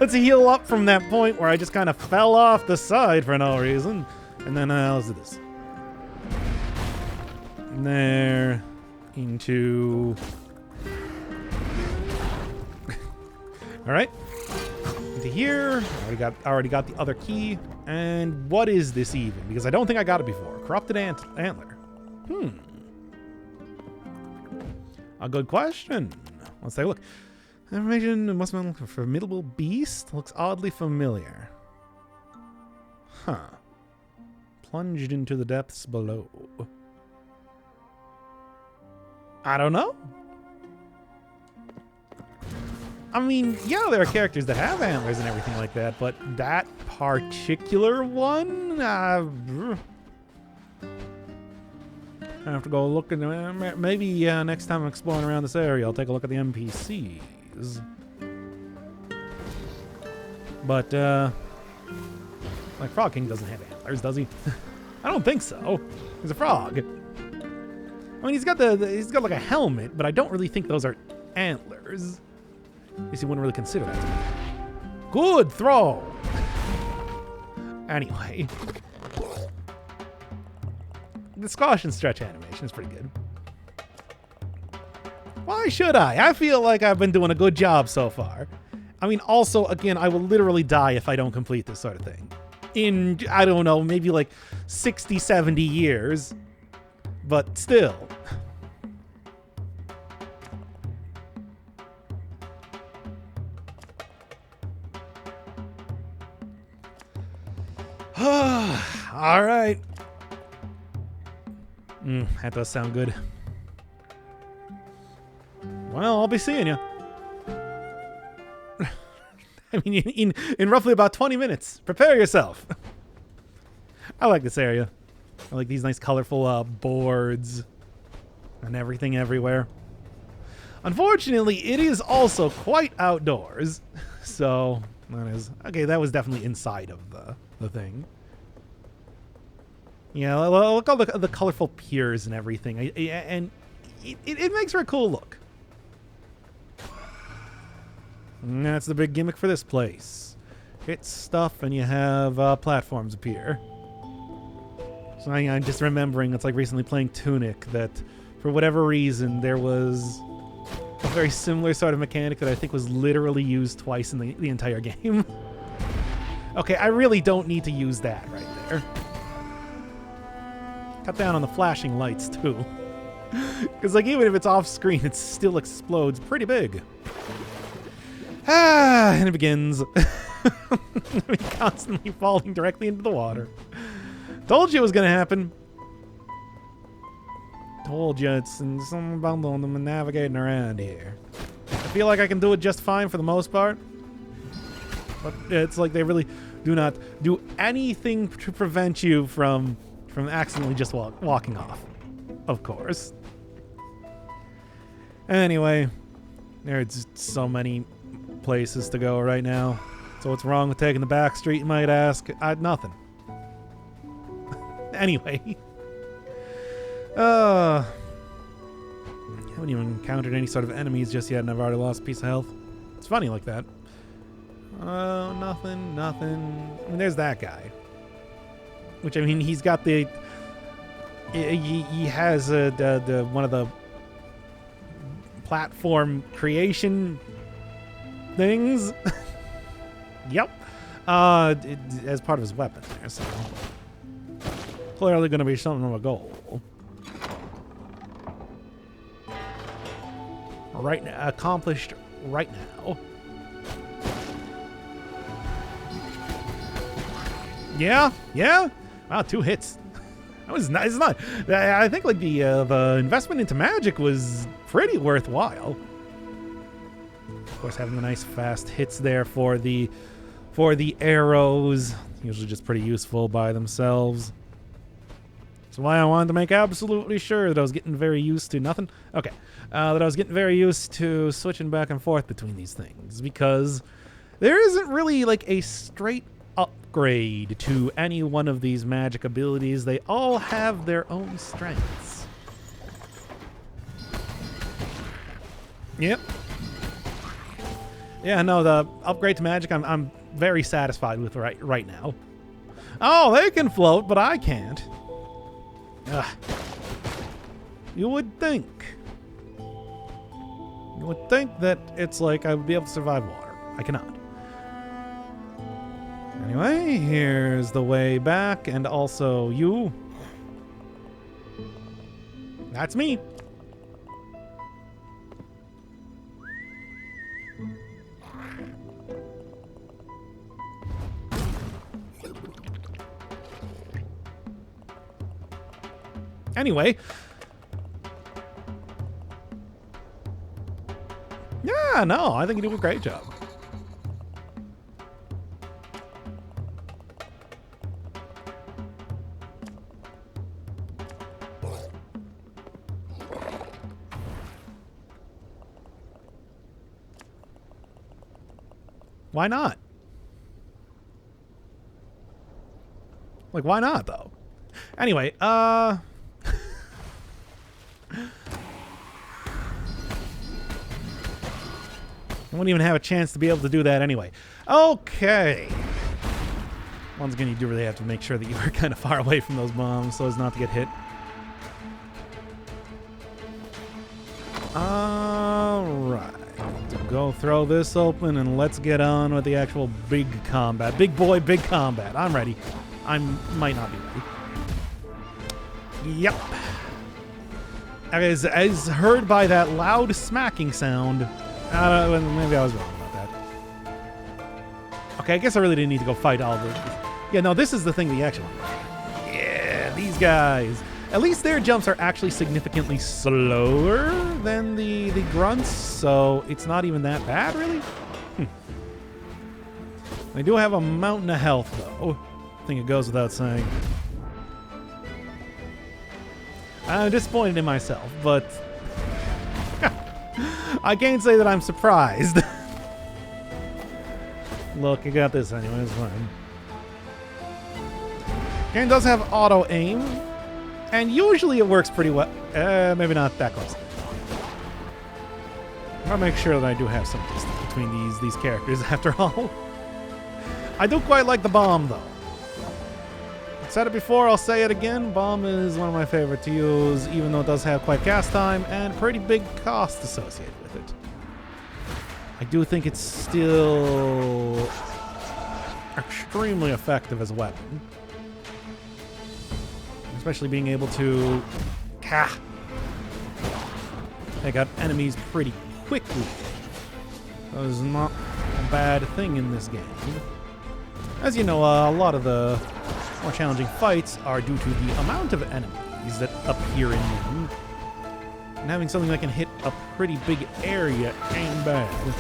Speaker 1: let's heal up from that point where I just kind of fell off the side for no reason. And then, let's do this. And there... into... Alright. Into here. Already got the other key. And what is this even? Because I don't think I got it before. Corrupted antler. A good question. Let's take a look. Information must be a formidable beast. Looks oddly familiar. Huh. Plunged into the depths below. I don't know. I mean, yeah, there are characters that have antlers and everything like that, but that particular one, I have to go look at. Maybe next time I'm exploring around this area, I'll take a look at the NPCs. But like Frog King doesn't have antlers, does he? I don't think so. He's a frog. I mean, he's got like a helmet, but I don't really think those are antlers. At least you wouldn't really consider that to be. Good throw! Anyway. The squash and stretch animation is pretty good. Why should I? I feel like I've been doing a good job so far. I mean, also, again, I will literally die if I don't complete this sort of thing. In, I don't know, maybe like 60, 70 years. But still. All right. That does sound good. Well, I'll be seeing you. I mean, in roughly about 20 minutes. Prepare yourself. I like this area. I like these nice colorful boards and everything everywhere. Unfortunately, it is also quite outdoors. So, that is... Okay, that was definitely inside of the thing. Yeah, look at all the colorful piers and everything. And it makes for a cool look. And that's the big gimmick for this place. Hit stuff and you have platforms appear. So I'm just remembering, it's like recently playing Tunic, that for whatever reason there was a very similar sort of mechanic that I think was literally used twice in the entire game. Okay, I really don't need to use that right there. Cut down on the flashing lights, too. Because, like, even if it's off screen, it still explodes pretty big. And it begins. Constantly falling directly into the water. Told you it was going to happen. Told you it's some bundle and I'm navigating around here. I feel like I can do it just fine for the most part. But it's like they really do not do anything to prevent you from accidentally just walking off. Of course. Anyway, there's so many places to go right now. So what's wrong with taking the back street, you might ask? Nothing. Anyway. Haven't even encountered any sort of enemies just yet and I've already lost a piece of health. It's funny like that. Nothing. I mean, there's that guy. Which, I mean, he's got the... He has the one of the platform creation things. Yep. As part of his weapon there, so... Clearly going to be something of a goal. Right now, accomplished right now. Yeah. Wow, 2 hits. That was nice. It's not. I think like the investment into magic was pretty worthwhile. Of course, having the nice fast hits there for the arrows, usually just pretty useful by themselves. That's why I wanted to make absolutely sure that I was getting very used to nothing. Okay, that I was getting very used to switching back and forth between these things because there isn't really like a straight upgrade to any one of these magic abilities. They all have their own strengths. Yep. Yeah, no, the upgrade to magic I'm very satisfied with right now. Oh, they can float, but I can't. Ugh. You would think that it's like I would be able to survive water. I cannot. Anyway, here's the way back, and also you. That's me. Anyway. Yeah, no, I think you do a great job. Why not? Like, why not, though? Anyway, I won't even have a chance to be able to do that anyway. Okay. Once again, you do really have to make sure that you are kind of far away from those bombs so as not to get hit. Alright. Go throw this open and let's get on with the actual big combat. Big boy, big combat. I'm ready. I might not be ready. Yep. As heard by that loud smacking sound. Maybe I was wrong about that. Okay, I guess I really didn't need to go fight all the... Yeah, no, this is the thing that you actually want. Yeah, these guys. At least their jumps are actually significantly slower than the grunts, so it's not even that bad, really. They do have a mountain of health, though. I think it goes without saying. I'm disappointed in myself, but I can't say that I'm surprised. Look, I got this anyway, it's fine. Game does have auto aim, and usually it works pretty well. Maybe not that close. I'll make sure that I do have some distance between these characters after all. I do quite like the bomb, though. I've said it before, I'll say it again. Bomb is one of my favorite to use, even though it does have quite cast time and pretty big cost associated with it. I do think it's still extremely effective as a weapon. Especially being able to take out enemies pretty quickly. That is not a bad thing in this game. As you know, a lot of the more challenging fights are due to the amount of enemies that appear in them. And having something that can hit a pretty big area ain't bad.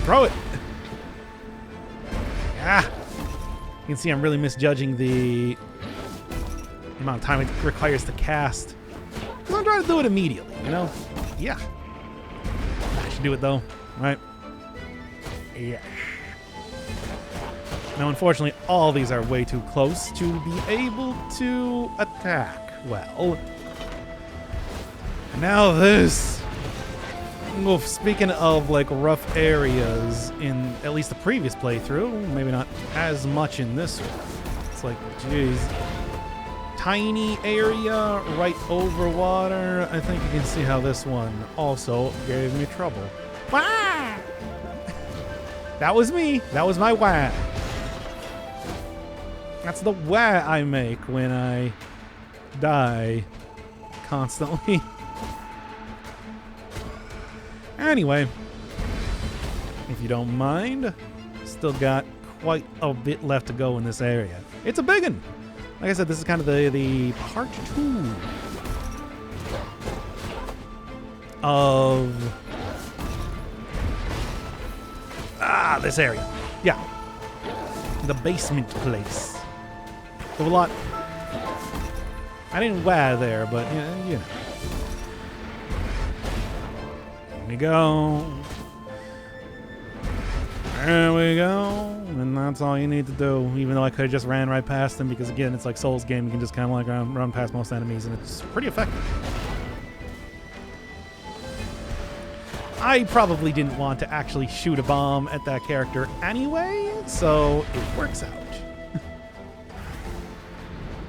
Speaker 1: Throw it! Ah! You can see I'm really misjudging the amount of time it requires to cast. Because I'm trying to do it immediately, you know? Yeah. I should do it though, right? Yeah. Now, unfortunately, all these are way too close to be able to attack well. Now this. Well, speaking of like rough areas in at least the previous playthrough, maybe not as much in this one. It's like, geez, tiny area right over water. I think you can see how this one also gave me trouble. Wah! That was me. That was my wah. That's the wah I make when I die constantly. Anyway, if you don't mind, still got quite a bit left to go in this area. It's a big one. Like I said, this is kind of the part 2 of this area. Yeah, the basement place. There's a lot. I didn't wah there, but you know. There we go. There we go. And that's all you need to do. Even though I could have just ran right past them, because again, it's like Souls game. You can just kind of like run past most enemies, and it's pretty effective. I probably didn't want to actually shoot a bomb at that character anyway, so it works out.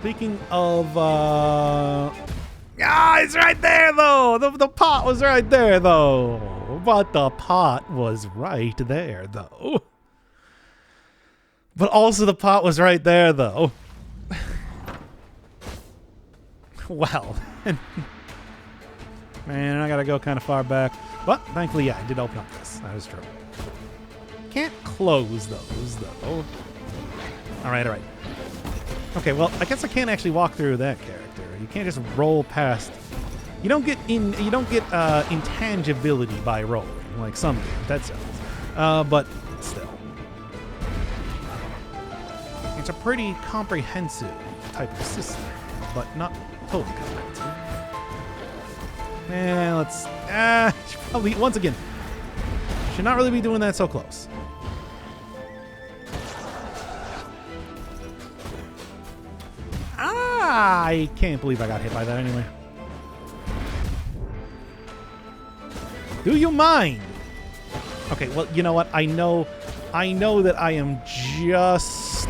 Speaker 1: Speaking of, it's right there, though! The pot was right there, though! But the pot was right there, though. But also the pot was right there, though. Well. Man, I gotta go kind of far back. But, thankfully, yeah, I did open up this. That was true. Can't close those, though. Alright, alright. Okay, well, I guess I can't actually walk through that character. You can't just roll past. You don't get intangibility by rolling, like some games. That's it. But still. It's a pretty comprehensive type of system, but not totally comprehensive. Let's should probably once again. Should not really be doing that so close. I can't believe I got hit by that anyway. Do you mind? Okay, well, you know what? I know that I am just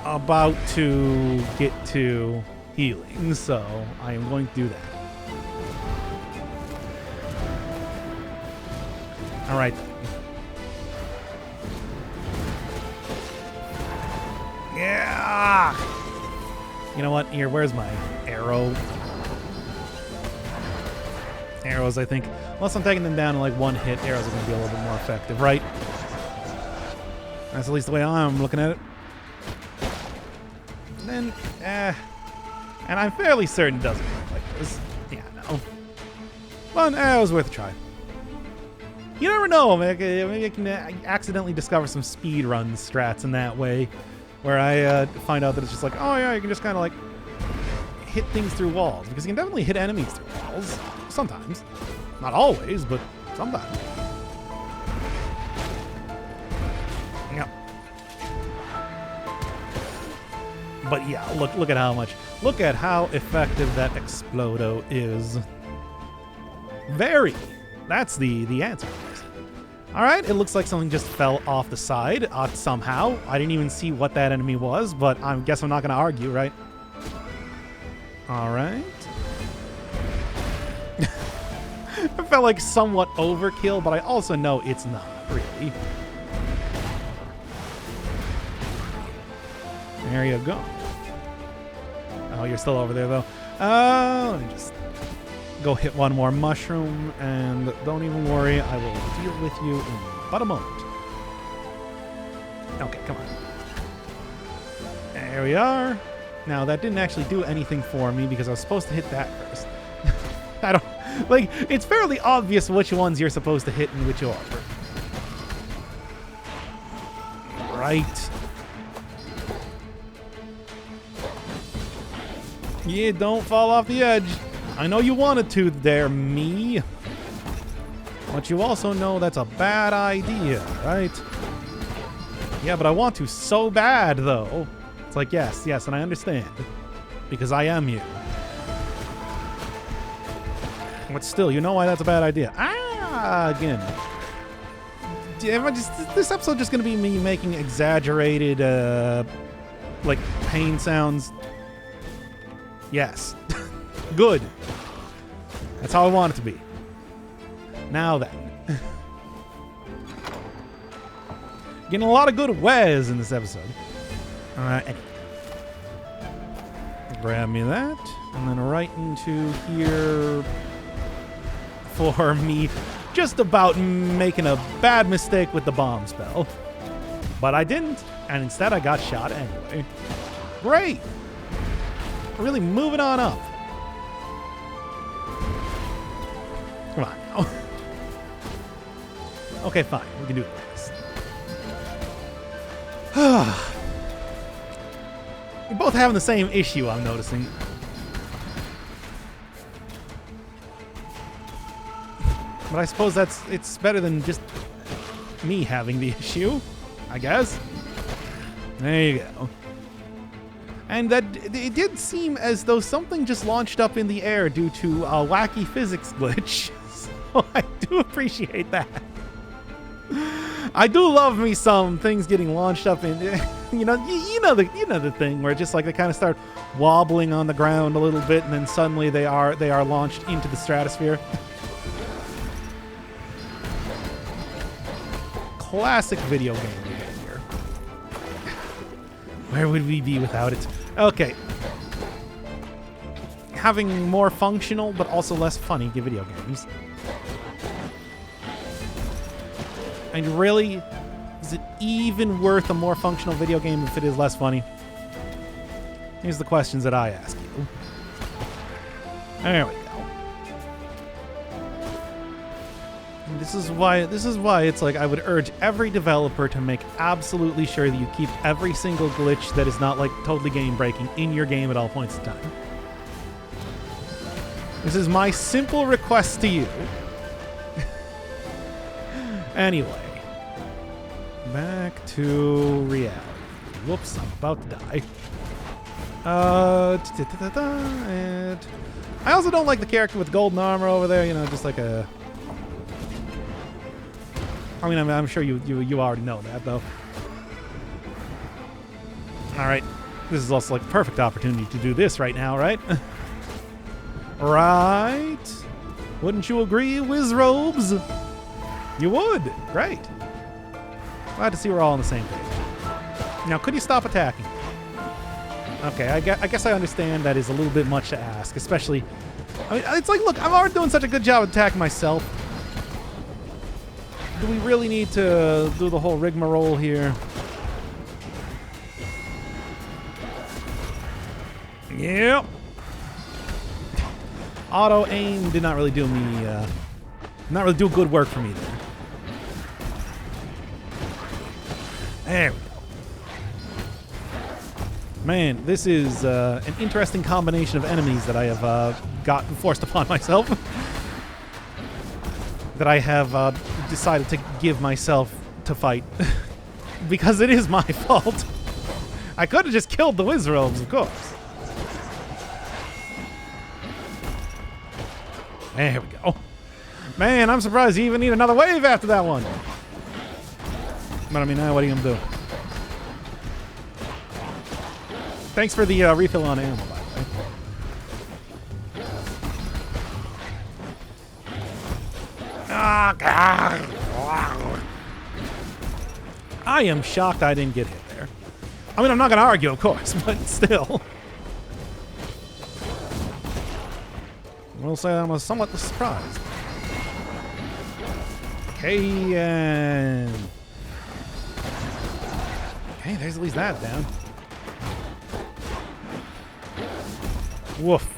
Speaker 1: about to get to healing, so I am going to do that. All right. Yeah. You know what? Here, where's my arrow? Arrows, I think. Unless I'm taking them down in like one hit, arrows are going to be a little bit more effective, right? That's at least the way I'm looking at it. And then, and I'm fairly certain it doesn't work like this. Yeah, no. But it was worth a try. You never know. Maybe I can accidentally discover some speedrun strats in that way. Where I find out that it's just like, oh yeah, you can just kind of like hit things through walls. Because you can definitely hit enemies through walls. Sometimes. Not always, but sometimes. Yeah. But yeah, look at how much. Look at how effective that Explodo is. Very. That's the answer. Alright, it looks like something just fell off the side somehow. I didn't even see what that enemy was, but I guess I'm not going to argue, right? Alright. It felt like somewhat overkill, but I also know it's not, really. There you go. Oh, you're still over there, though. Let me just go hit one more mushroom, and don't even worry, I will deal with you in but a moment. Okay, come on. There we are. Now, that didn't actually do anything for me because I was supposed to hit that first. I don't... Like, it's fairly obvious which ones you're supposed to hit in which order. Right. Yeah, don't fall off the edge. I know you wanted to there, me. But you also know that's a bad idea, right? Yeah, but I want to so bad, though. It's like, yes, and I understand. Because I am you. But still, you know why that's a bad idea. Ah, again. This episode just going to be me making exaggerated, like, pain sounds. Yes. Good. That's how I want it to be. Now then. Getting a lot of good whas in this episode. Alright. Grab me that. And then right into here for me just about making a bad mistake with the bomb spell. But I didn't, and instead I got shot anyway. Great! Really moving on up. Come on now. Okay, fine. We can do this. We're both having the same issue, I'm noticing. But I suppose it's better than just me having the issue, I guess. There you go. And that it did seem as though something just launched up in the air due to a wacky physics glitch. So I do appreciate that. I do love me some things getting launched up in, you know the thing where just like they kind of start wobbling on the ground a little bit, and then suddenly they are launched into the stratosphere. Classic video game behavior. Where would we be without it? Okay. Having more functional but also less funny video games. And really, is it even worth a more functional video game if it is less funny? Here's the questions that I ask you. There we go. And this is why it's like I would urge every developer to make absolutely sure that you keep every single glitch that is not like totally game breaking in your game at all points in time. This is my simple request to you. Anyway, back to reality. Whoops, I'm about to die. And I also don't like the character with golden armor over there. You know, just like a. I mean, I'm sure you already know that, though. All right, this is also like a perfect opportunity to do this right now, right? Right? Wouldn't you agree, Wizrobes? You would. Great. Glad to see we're all on the same page. Now, could you stop attacking? Okay, I guess I understand that is a little bit much to ask, especially... I mean, it's like, look, I'm already doing such a good job of attacking myself. Do we really need to do the whole rigmarole here? Yep. Auto aim did not really do me, not really do good work for me there. There we go. Man, this is an interesting combination of enemies that I have gotten forced upon myself. That I have decided to give myself to fight. Because it is my fault. I could have just killed the Wizrobes, of course. There we go. Man, I'm surprised you even need another wave after that one. But I mean, now what are you gonna do? Thanks for the refill on ammo, by the way. I am shocked I didn't get hit there. I mean, I'm not going to argue, of course, but still. I will say I was somewhat surprised. Okay, and... Okay, there's at least that down. Woof.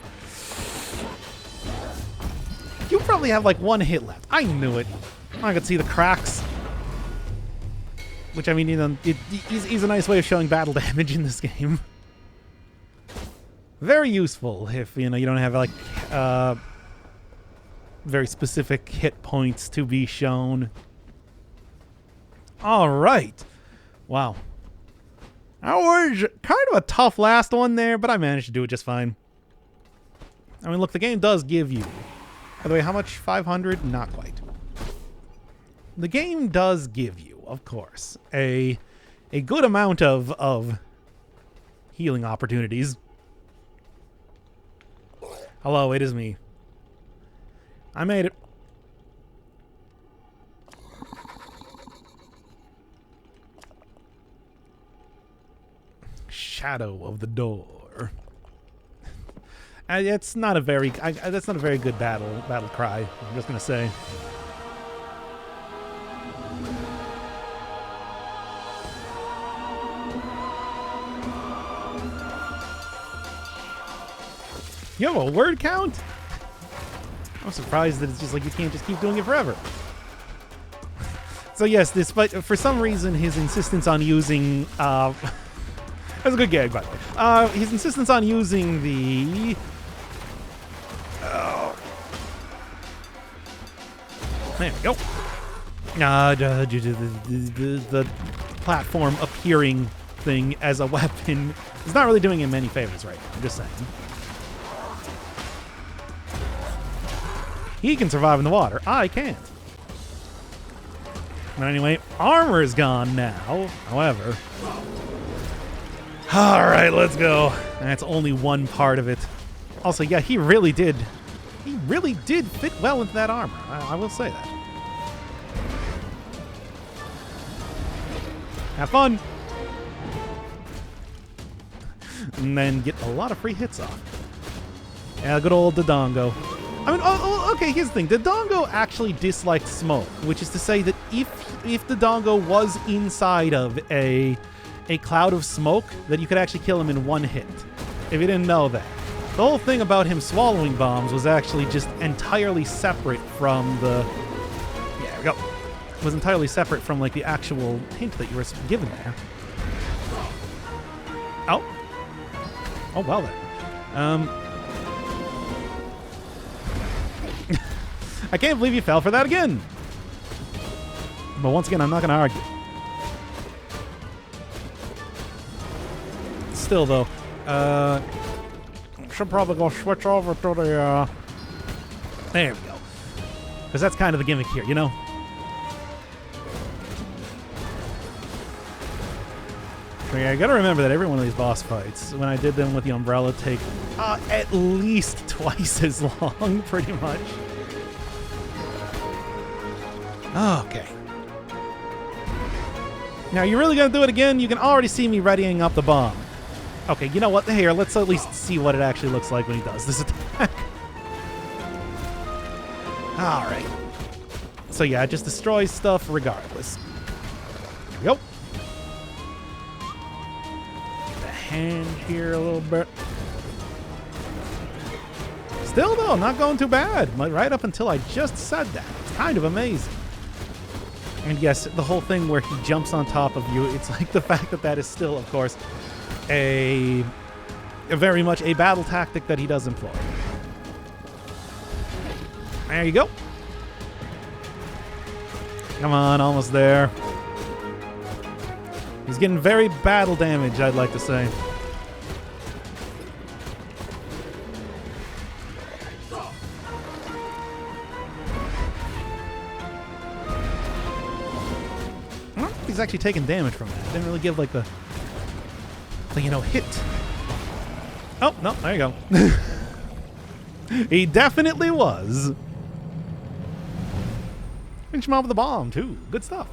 Speaker 1: You probably have like one hit left. I knew it. I could see the cracks. Which, I mean, you know, is a nice way of showing battle damage in this game. Very useful if, you know, you don't have, like, very specific hit points to be shown. All right. Wow. That was kind of a tough last one there, but I managed to do it just fine. I mean, look, the game does give you... By the way, how much? 500? Not quite. The game does give you, of course, a good amount of healing opportunities. Hello, it is me. I made it. Shadow of the door. It's not a very. That's not a very good battle cry. I'm just gonna say. You have a word count? I'm surprised that it's just like you can't just keep doing it forever. So yes, despite for some reason his insistence on using that's a good gag, by the way. His insistence on using the there we go. The platform appearing thing as a weapon is not really doing him any favors right now. I'm just saying. He can survive in the water. I can't. But anyway, armor is gone now. However. Alright, let's go. That's only one part of it. Also, yeah, he really did fit well into that armor. I will say that. Have fun. And then get a lot of free hits off. Yeah, good old Dodongo. I mean, okay, here's the thing. Dodongo actually disliked smoke, which is to say that if Dodongo was inside of a cloud of smoke, that you could actually kill him in one hit, if you didn't know that. The whole thing about him swallowing bombs was actually just entirely separate from the... Yeah, there we go. It was entirely separate from, like, the actual hint that you were given there. Oh. Oh, well then. I can't believe you fell for that again. But once again, I'm not going to argue. Still, though, should probably go switch over to the, there we go. Because that's kind of the gimmick here, you know? So yeah, I gotta remember that every one of these boss fights, when I did them with the umbrella, take at least twice as long, pretty much. Okay. Now, you're really gonna do it again? You can already see me readying up the bomb. Okay, you know what? Here, let's at least see what it actually looks like when he does this attack. Alright. So yeah, it just destroys stuff regardless. There we go. The hand here a little bit. Still, though, not going too bad. Right up until I just said that. It's kind of amazing. And yes, the whole thing where he jumps on top of you, it's like the fact that that is still, of course, a very much a battle tactic that he does employ. There you go. Come on, almost there. He's getting very battle damage, I'd like to say. He's actually taking damage from that. Didn't really give like the hit. Oh, no, there you go. He definitely was. Finish him off with a bomb, too. Good stuff.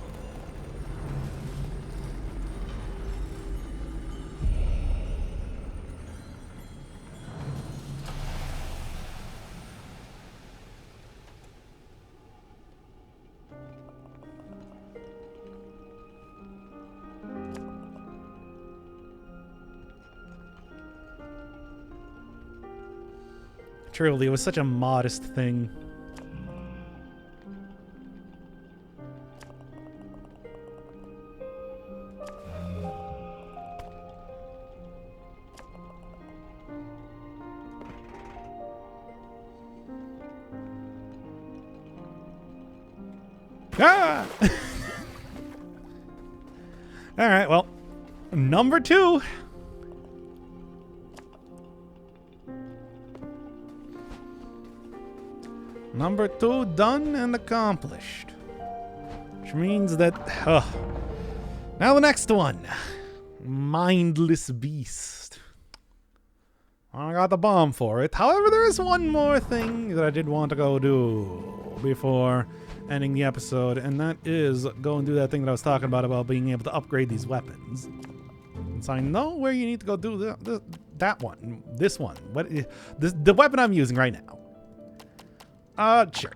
Speaker 1: Truly, it was such a modest thing. Ah! All right, well, number 2. Number 2 done and accomplished. Which means that, now the next one. Mindless Beast. I got the bomb for it. However, there is one more thing that I did want to go do before ending the episode, and that is go and do that thing that I was talking about being able to upgrade these weapons. So I know where you need to go do that one. This one. The weapon I'm using right now. Sure.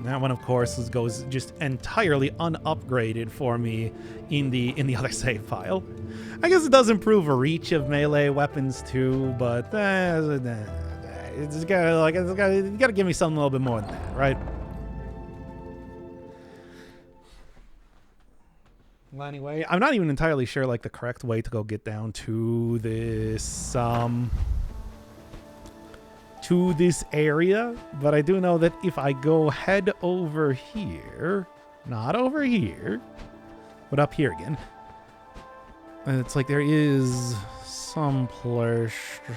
Speaker 1: That one, of course, goes just entirely unupgraded for me in the other save file. I guess it does improve reach of melee weapons too, but it's gotta give me something a little bit more than that, right? Well, anyway, I'm not even entirely sure like the correct way to go get down to this area, but I do know that if I go head over here, not over here, but up here again, it's like there is some place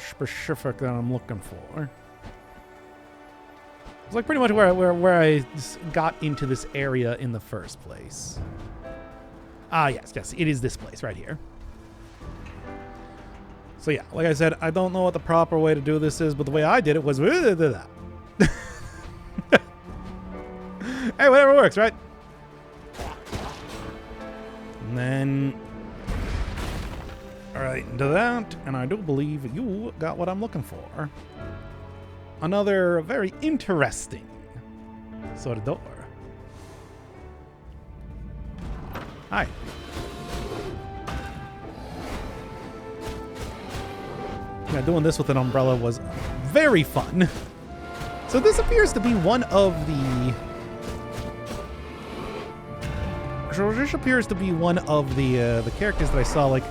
Speaker 1: specific that I'm looking for. It's like pretty much where I got into this area in the first place. Ah, yes, it is this place right here. So yeah, like I said, I don't know what the proper way to do this is, but the way I did it was that. Hey, whatever works, right? And then right into that, and I do believe you got what I'm looking for. Another very interesting sort of door. Hi. Yeah, doing this with an umbrella was very fun. So this appears to be one of the... So this appears to be one of the characters that I saw, like,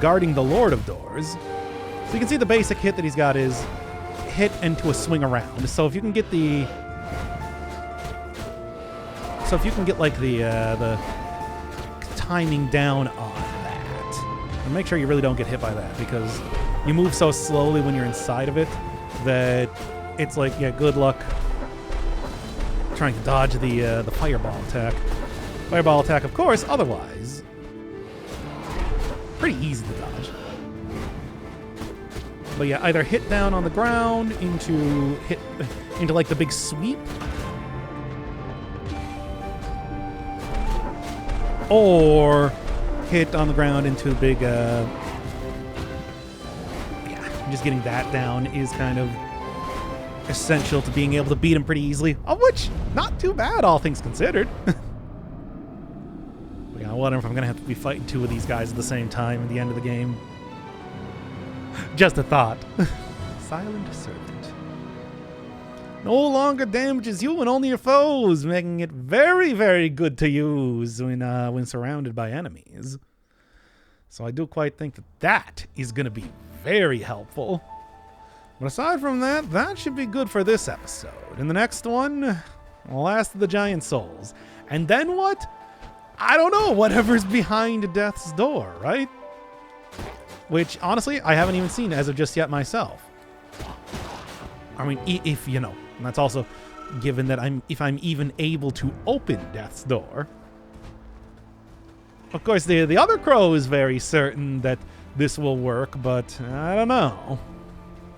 Speaker 1: guarding the Lord of Doors. So you can see the basic hit that he's got is hit into a swing around. So if you can get the... So if you can get, like, the timing down on that, and make sure you really don't get hit by that, because you move so slowly when you're inside of it that it's like, yeah, good luck trying to dodge the fireball attack. Fireball attack, of course, otherwise pretty easy to dodge. But yeah, either hit down on the ground into like the big sweep, or hit on the ground into a big just getting that down is kind of essential to being able to beat him pretty easily, of which, not too bad, all things considered. I wonder if I'm going to have to be fighting 2 of these guys at the same time at the end of the game. Just a thought. Silent Servant. No longer damages you and only your foes, making it very, very good to use when surrounded by enemies. So I do quite think that is going to be very helpful. But aside from that, that should be good for this episode. In the next one, Last of the Giant Souls. And then what? I don't know, whatever's behind Death's Door, right? Which, honestly, I haven't even seen as of just yet myself. I mean, if, you know, and that's also given that if I'm even able to open Death's Door. Of course, the other crow is very certain that this will work, but I don't know.